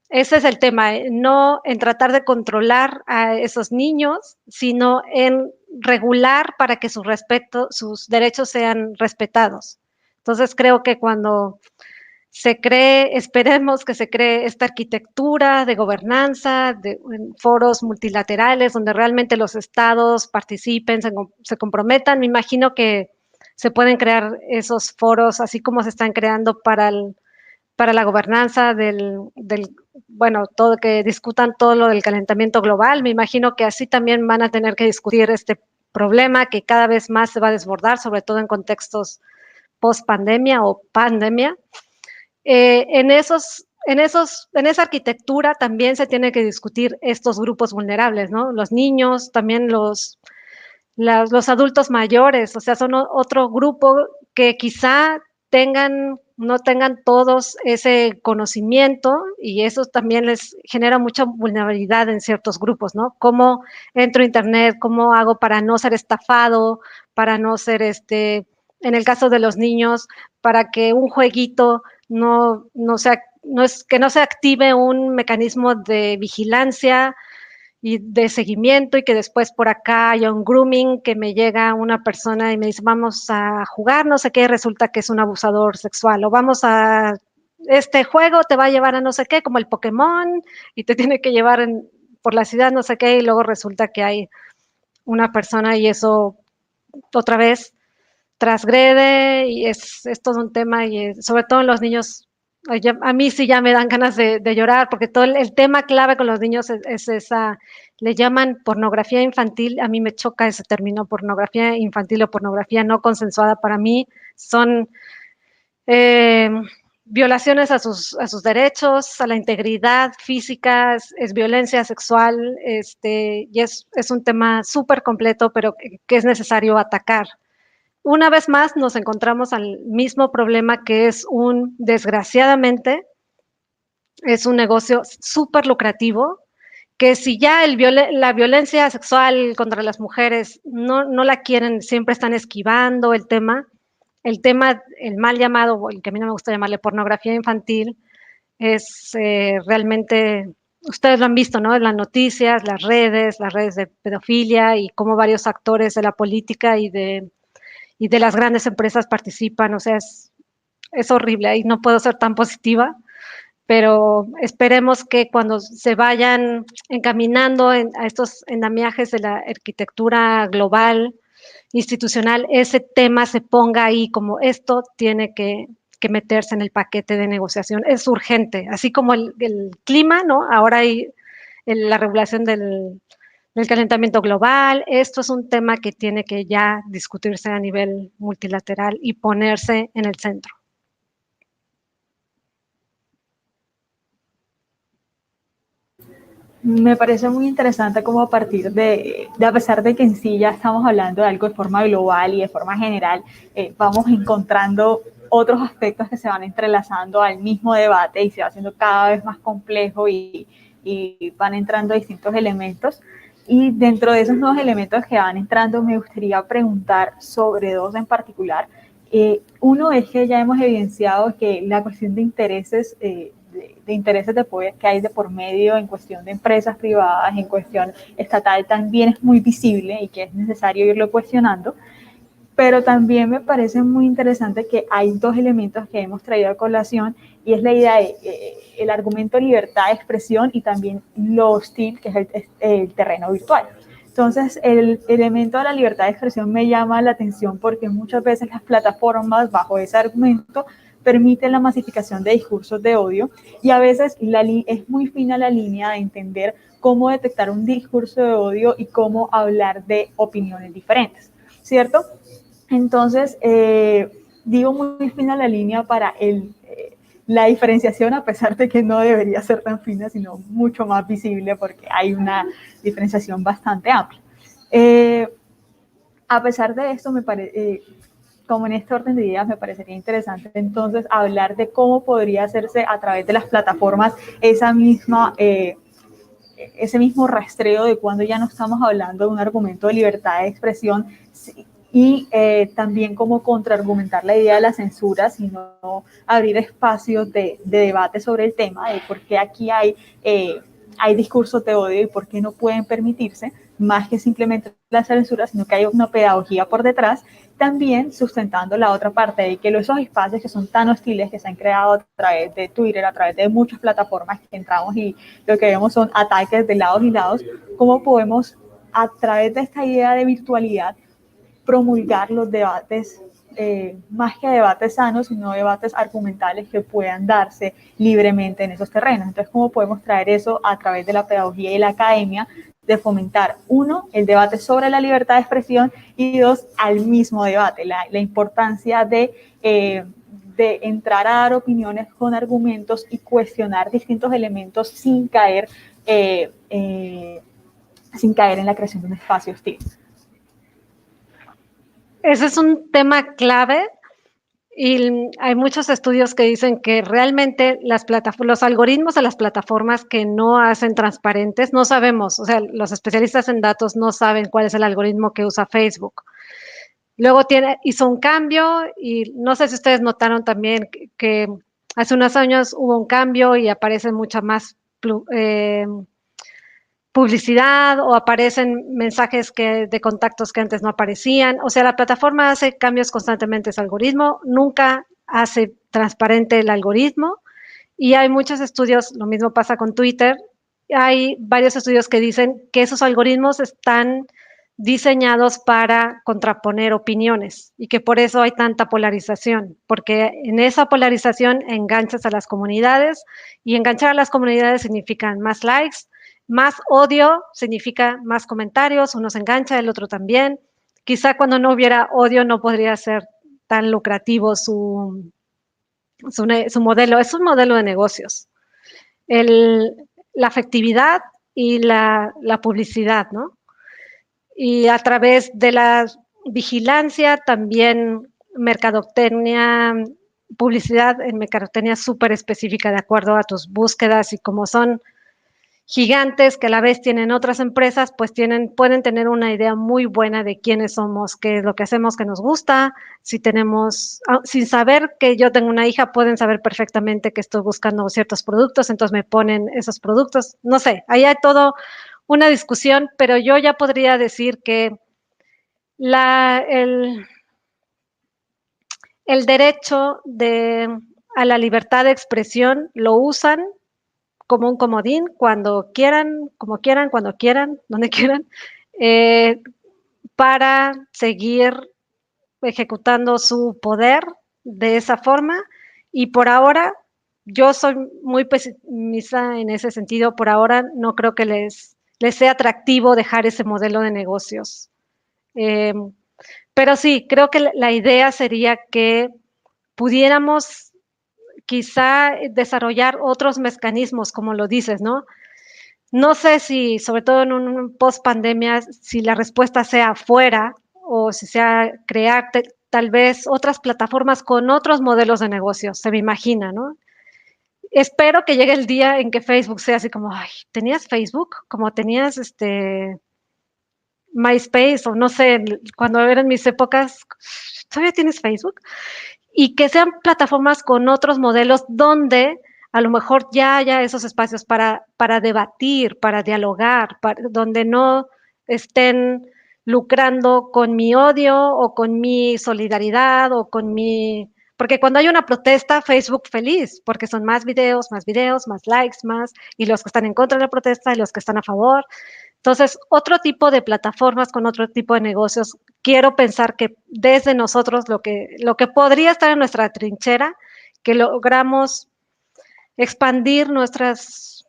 ese es el tema, no en tratar de controlar a esos niños, sino en regular para que sus derechos sean respetados. Entonces creo que cuando esperemos que se cree esta arquitectura de gobernanza, en foros multilaterales donde realmente los estados participen, se comprometan. Me imagino que se pueden crear esos foros, así como se están creando para la gobernanza bueno, que discutan todo lo del calentamiento global. Me imagino que así también van a tener que discutir este problema que cada vez más se va a desbordar, sobre todo en contextos post pandemia o pandemia. En esa arquitectura también se tiene que discutir estos grupos vulnerables, ¿no? Los niños, también los adultos mayores, o sea, son otro grupo que quizá no tengan todos ese conocimiento, y eso también les genera mucha vulnerabilidad en ciertos grupos, ¿no? ¿Cómo entro a internet? ¿Cómo hago para no ser estafado? Para no ser, en el caso de los niños, para que un jueguito que no se active un mecanismo de vigilancia y de seguimiento, y que después por acá haya un grooming, que me llega una persona y me dice, vamos a jugar, no sé qué, resulta que es un abusador sexual, o vamos a, este juego te va a llevar a no sé qué, como el Pokémon, y te tiene que llevar por la ciudad, no sé qué, y luego resulta que hay una persona, y eso otra vez transgrede, y es todo un tema, y sobre todo en los niños. A mí sí ya me dan ganas de llorar, porque todo el tema clave con los niños es esa, le llaman pornografía infantil. A mí me choca ese término, pornografía infantil o pornografía no consensuada. Para mí son violaciones a sus derechos, a la integridad física, es violencia sexual, y es un tema súper completo, pero que es necesario atacar. Una vez más nos encontramos al mismo problema, que desgraciadamente, es un negocio súper lucrativo, que si ya la violencia sexual contra las mujeres no la quieren, siempre están esquivando el mal llamado, o el que a mí no me gusta llamarle pornografía infantil, es realmente, ustedes lo han visto, ¿no? En las noticias, las redes de pedofilia, y cómo varios actores de la política y de las grandes empresas participan. O sea, es horrible, ahí no puedo ser tan positiva, pero esperemos que cuando se vayan encaminando a estos andamiajes de la arquitectura global, institucional, ese tema se ponga ahí como esto tiene que meterse en el paquete de negociación. Es urgente, así como el clima, ¿no? Ahora hay la regulación del calentamiento global. Esto es un tema que tiene que ya discutirse a nivel multilateral y ponerse en el centro. Me parece muy interesante cómo a partir a pesar de que en sí ya estamos hablando de algo de forma global y de forma general, vamos encontrando otros aspectos que se van entrelazando al mismo debate y se va haciendo cada vez más complejo, y van entrando distintos elementos. Y dentro de esos nuevos elementos que van entrando, me gustaría preguntar sobre dos en particular. Uno es que ya hemos evidenciado que la cuestión de intereses, de intereses de poder que hay de por medio en cuestión de empresas privadas, en cuestión estatal, también es muy visible y que es necesario irlo cuestionando. Pero también me parece muy interesante que hay dos elementos que hemos traído a colación, y es la idea de el argumento de libertad de expresión y también lo hostil que es el terreno virtual. Entonces, el elemento de la libertad de expresión me llama la atención porque muchas veces las plataformas, bajo ese argumento, permiten la masificación de discursos de odio, y a veces es muy fina la línea de entender cómo detectar un discurso de odio y cómo hablar de opiniones diferentes, ¿cierto? Entonces, digo muy fina la línea para la diferenciación, a pesar de que no debería ser tan fina, sino mucho más visible, porque hay una diferenciación bastante amplia. A pesar de esto, como en este orden de ideas, me parecería interesante entonces hablar de cómo podría hacerse a través de las plataformas ese mismo rastreo de cuando ya no estamos hablando de un argumento de libertad de expresión, y también cómo contraargumentar la idea de la censura, sino abrir espacios de debate sobre el tema, de por qué aquí hay discursos de odio y por qué no pueden permitirse, más que simplemente la censura, sino que hay una pedagogía por detrás, también sustentando la otra parte de que esos espacios que son tan hostiles, que se han creado a través de Twitter, a través de muchas plataformas que entramos y lo que vemos son ataques de lados y lados, cómo podemos, a través de esta idea de virtualidad, promulgar los debates, más que debates sanos, sino debates argumentales que puedan darse libremente en esos terrenos. Entonces, ¿cómo podemos traer eso a través de la pedagogía y la academia, de fomentar, uno, el debate sobre la libertad de expresión, y dos, al mismo debate, la importancia de entrar a dar opiniones con argumentos y cuestionar distintos elementos sin caer en la creación de un espacio hostil? Ese es un tema clave y hay muchos estudios que dicen que realmente los algoritmos de las plataformas que no hacen transparentes, no sabemos, o sea, los especialistas en datos no saben cuál es el algoritmo que usa Facebook. Luego hizo un cambio y no sé si ustedes notaron también que hace unos años hubo un cambio y aparece mucha más publicidad o aparecen mensajes de contactos que antes no aparecían. O sea, la plataforma hace cambios constantemente, ese algoritmo nunca hace transparente el algoritmo, y hay muchos estudios, lo mismo pasa con Twitter, hay varios estudios que dicen que esos algoritmos están diseñados para contraponer opiniones y que por eso hay tanta polarización, porque en esa polarización enganchas a las comunidades, y enganchar a las comunidades significa más likes, más odio significa más comentarios, uno se engancha, el otro también. Quizá cuando no hubiera odio no podría ser tan lucrativo su modelo. Es un modelo de negocios. La afectividad y la publicidad, ¿no? Y a través de la vigilancia también mercadotecnia, publicidad en mercadotecnia súper específica de acuerdo a tus búsquedas, y como son gigantes que a la vez tienen otras empresas, pues pueden tener una idea muy buena de quiénes somos, qué es lo que hacemos que nos gusta. Si tenemos, sin saber que yo tengo una hija, pueden saber perfectamente que estoy buscando ciertos productos, entonces me ponen esos productos. No sé, ahí hay todo una discusión, pero yo ya podría decir que el derecho a la libertad de expresión lo usan como un comodín cuando quieran, como quieran, cuando quieran, donde quieran, para seguir ejecutando su poder de esa forma. Y por ahora, yo soy muy pesimista en ese sentido. Por ahora no creo que les sea atractivo dejar ese modelo de negocios. Pero sí, creo que la idea sería que pudiéramos quizá desarrollar otros mecanismos, como lo dices, ¿no? No sé si, sobre todo en un post-pandemia, si la respuesta sea afuera o si sea crear tal vez otras plataformas con otros modelos de negocios, se me imagina, ¿no? Espero que llegue el día en que Facebook sea así como, ay, ¿tenías Facebook? Como tenías MySpace, o no sé, cuando eran mis épocas, ¿todavía tienes Facebook? Y que sean plataformas con otros modelos donde a lo mejor ya haya esos espacios para debatir, para dialogar, donde no estén lucrando con mi odio o con mi solidaridad o con mi... Porque cuando hay una protesta, Facebook feliz, porque son más videos, más likes, más, y los que están en contra de la protesta y los que están a favor. Entonces, otro tipo de plataformas con otro tipo de negocios, quiero pensar que desde nosotros lo que podría estar en nuestra trinchera, que logramos expandir nuestras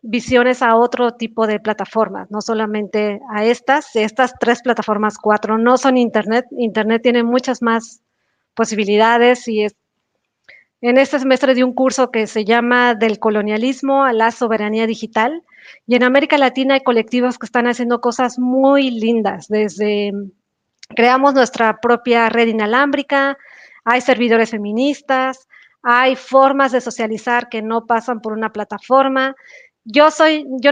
visiones a otro tipo de plataformas, no solamente a estas 3 plataformas, 4, no son Internet. Internet tiene muchas más posibilidades, y en este semestre di un curso que se llama Del colonialismo a la soberanía digital, y en América Latina hay colectivos que están haciendo cosas muy lindas, desde Creamos nuestra propia red inalámbrica, hay servidores feministas, hay formas de socializar que no pasan por una plataforma. Yo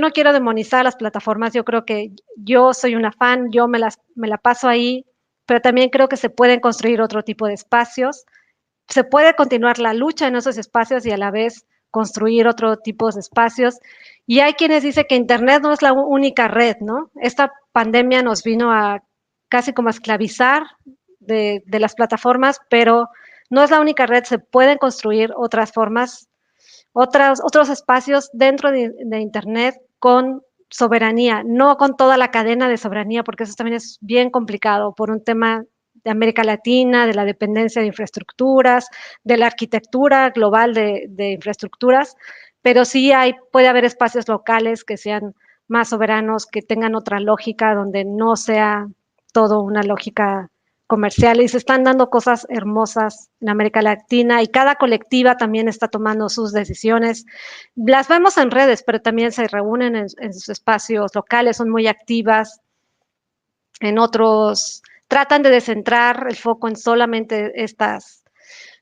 no quiero demonizar las plataformas, yo creo que yo soy una fan, yo me la paso ahí, pero también creo que se pueden construir otro tipo de espacios, se puede continuar la lucha en esos espacios y a la vez construir otro tipo de espacios. Y hay quienes dicen que Internet no es la única red, ¿no? Esta pandemia nos vino a casi como a esclavizar de las plataformas, pero no es la única red, se pueden construir otras formas, otros espacios dentro de Internet con soberanía, no con toda la cadena de soberanía, porque eso también es bien complicado por un tema de América Latina, de la dependencia de infraestructuras, de la arquitectura global de infraestructuras, pero sí puede haber espacios locales que sean más soberanos, que tengan otra lógica, donde no sea todo una lógica comercial, y se están dando cosas hermosas en América Latina y cada colectiva también está tomando sus decisiones. Las vemos en redes, pero también se reúnen en sus espacios locales, son muy activas. En otros tratan de descentrar el foco en solamente estas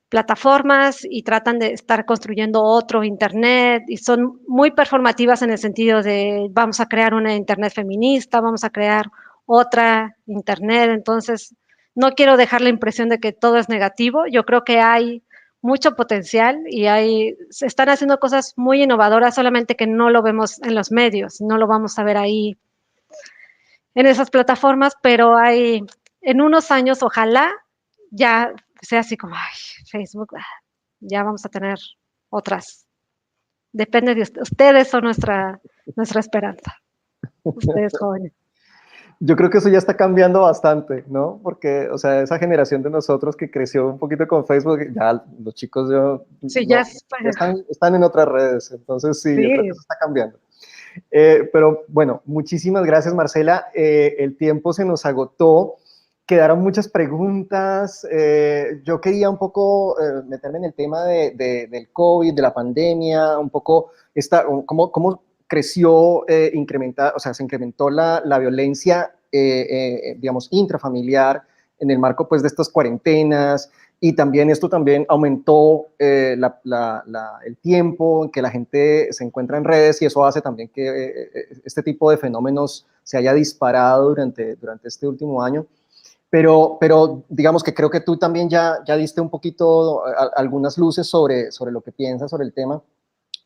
plataformas y tratan de estar construyendo otro Internet y son muy performativas en el sentido de vamos a crear una Internet feminista, vamos a crear otra Internet. Entonces, no quiero dejar la impresión de que todo es negativo. Yo creo que hay mucho potencial y se están haciendo cosas muy innovadoras, solamente que no lo vemos en los medios, no lo vamos a ver ahí en esas plataformas, pero en unos años, ojalá ya sea así como, ay, Facebook, ya vamos a tener otras. Depende de ustedes, son nuestra esperanza, ustedes jóvenes. Yo creo que eso ya está cambiando bastante, ¿no? Porque, o sea, esa generación de nosotros que creció un poquito con Facebook, ya los chicos Sí, ya están en otras redes, entonces sí, yo creo que eso está cambiando. Pero bueno, muchísimas gracias, Marcela. El tiempo se nos agotó. Quedaron muchas preguntas. Yo quería un poco meterme en el tema del COVID, de la pandemia, un poco cómo creció, o sea, se incrementó la violencia, digamos, intrafamiliar en el marco, pues, de estas cuarentenas. Y también esto también aumentó el tiempo en que la gente se encuentra en redes y eso hace también que este tipo de fenómenos se haya disparado durante este último año. Pero digamos que creo que tú también ya diste un poquito algunas luces sobre lo que piensas sobre el tema.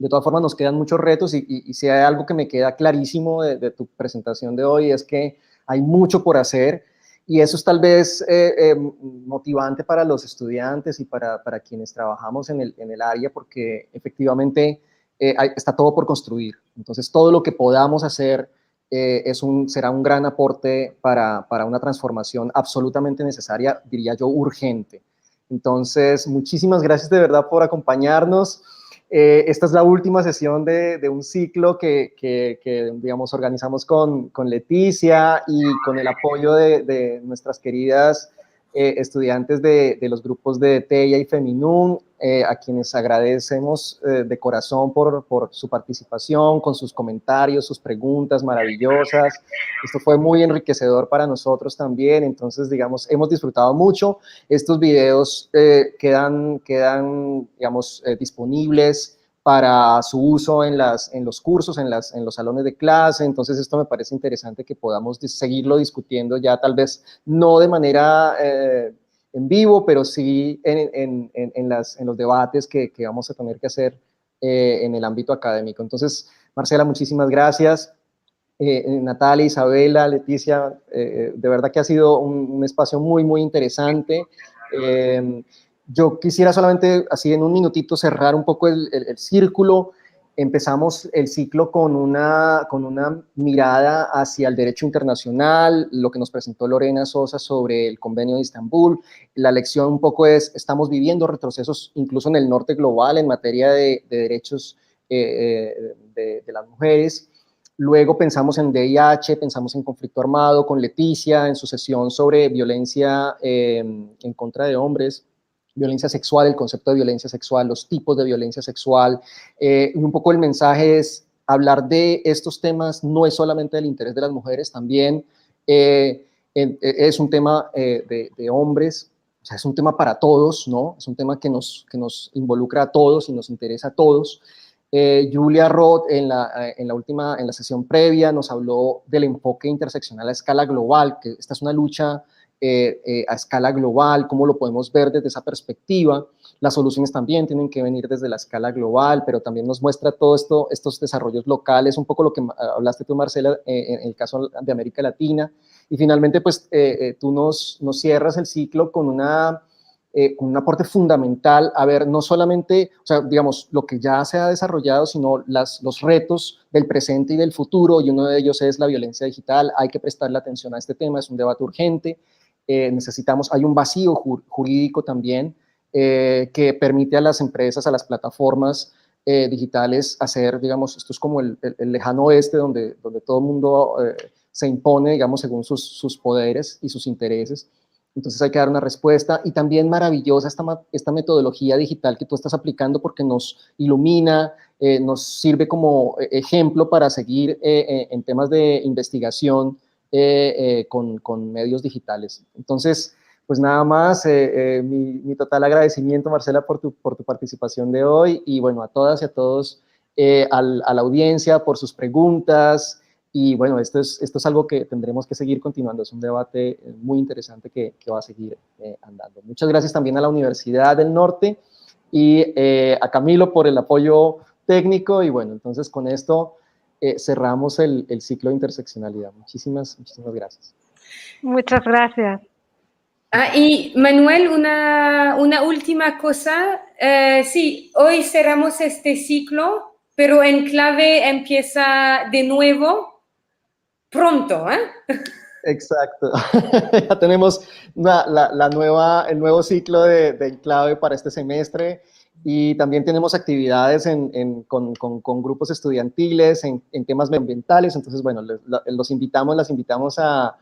De todas formas, nos quedan muchos retos y si hay algo que me queda clarísimo de tu presentación de hoy es que hay mucho por hacer. Y eso es tal vez motivante para los estudiantes y para quienes trabajamos en el área, porque efectivamente está todo por construir. Entonces, todo lo que podamos hacer será un gran aporte para una transformación absolutamente necesaria, diría yo, urgente. Entonces, muchísimas gracias de verdad por acompañarnos. Esta es la última sesión de un ciclo que digamos, organizamos con Leticia y con el apoyo de nuestras queridas estudiantes de los grupos de TEIA y Feminum, a quienes agradecemos de corazón por su participación, con sus comentarios, sus preguntas maravillosas. Esto fue muy enriquecedor para nosotros también, entonces, digamos, hemos disfrutado mucho. Estos videos quedan digamos, disponibles para su uso en los cursos, en los salones de clase. Entonces esto me parece interesante que podamos seguirlo discutiendo ya tal vez no de manera en vivo, pero sí en los debates que vamos a tener que hacer en el ámbito académico. Entonces, Marcela, muchísimas gracias. Natalia, Isabela, Leticia, de verdad que ha sido un espacio muy, muy interesante. Yo quisiera solamente, así en un minutito, cerrar un poco el círculo. Empezamos el ciclo con una mirada hacia el derecho internacional, lo que nos presentó Lorena Sosa sobre el Convenio de Estambul. La lección un poco es, estamos viviendo retrocesos incluso en el norte global en materia de derechos de las mujeres. Luego pensamos en VIH, pensamos en conflicto armado con Leticia, en su sesión sobre violencia en contra de hombres, violencia sexual, el concepto de violencia sexual, los tipos de violencia sexual. Y un poco el mensaje es, hablar de estos temas no es solamente del interés de las mujeres, también es un tema de hombres, o sea, es un tema para todos, ¿no? Es un tema que nos involucra a todos y nos interesa a todos. Julia Roth en la sesión previa nos habló del enfoque interseccional a escala global, que esta es una lucha a escala global, cómo lo podemos ver desde esa perspectiva. Las soluciones también tienen que venir desde la escala global, pero también nos muestra todo estos desarrollos locales, un poco lo que hablaste tú, Marcela, en el caso de América Latina. Y finalmente, pues tú nos cierras el ciclo con un aporte fundamental a ver no solamente, o sea, digamos, lo que ya se ha desarrollado, sino los retos del presente y del futuro, y uno de ellos es la violencia digital. Hay que prestarle atención a este tema, es un debate urgente. Hay un vacío jurídico también que permite a las empresas, a las plataformas digitales hacer, digamos, esto es como el lejano oeste donde todo el mundo se impone, digamos, según sus poderes y sus intereses. Entonces hay que dar una respuesta, y también maravillosa esta metodología digital que tú estás aplicando, porque nos ilumina, nos sirve como ejemplo para seguir en temas de investigación con medios digitales. Entonces, pues nada más, mi total agradecimiento, Marcela, por tu participación de hoy, y bueno, a todas y a todos, a la audiencia por sus preguntas. Y bueno, esto es algo que tendremos que seguir continuando, es un debate muy interesante que va a seguir andando. Muchas gracias también a la Universidad del Norte y a Camilo por el apoyo técnico, y bueno, entonces con esto cerramos el ciclo de interseccionalidad. Muchísimas gracias. Muchas gracias. Y Manuel, una última cosa. Sí, hoy cerramos este ciclo, pero Enclave empieza de nuevo pronto, ¿eh? Exacto. Ya tenemos el nuevo ciclo de Enclave para este semestre, y también tenemos actividades con grupos estudiantiles en temas ambientales. Entonces, bueno, las invitamos a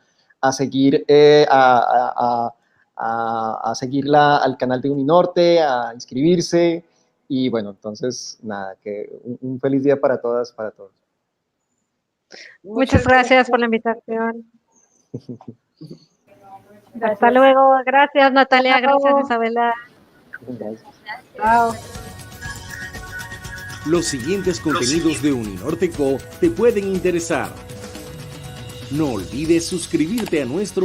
seguir a seguirla al canal de Uninorte, a inscribirse, y bueno, entonces nada, que un feliz día para todas, para todos. Muchas gracias por la invitación. Hasta luego. Gracias, Natalia. Gracias, Isabela. Gracias. Chao. Los siguientes contenidos de Uninorte Co te pueden interesar. No olvides suscribirte a nuestro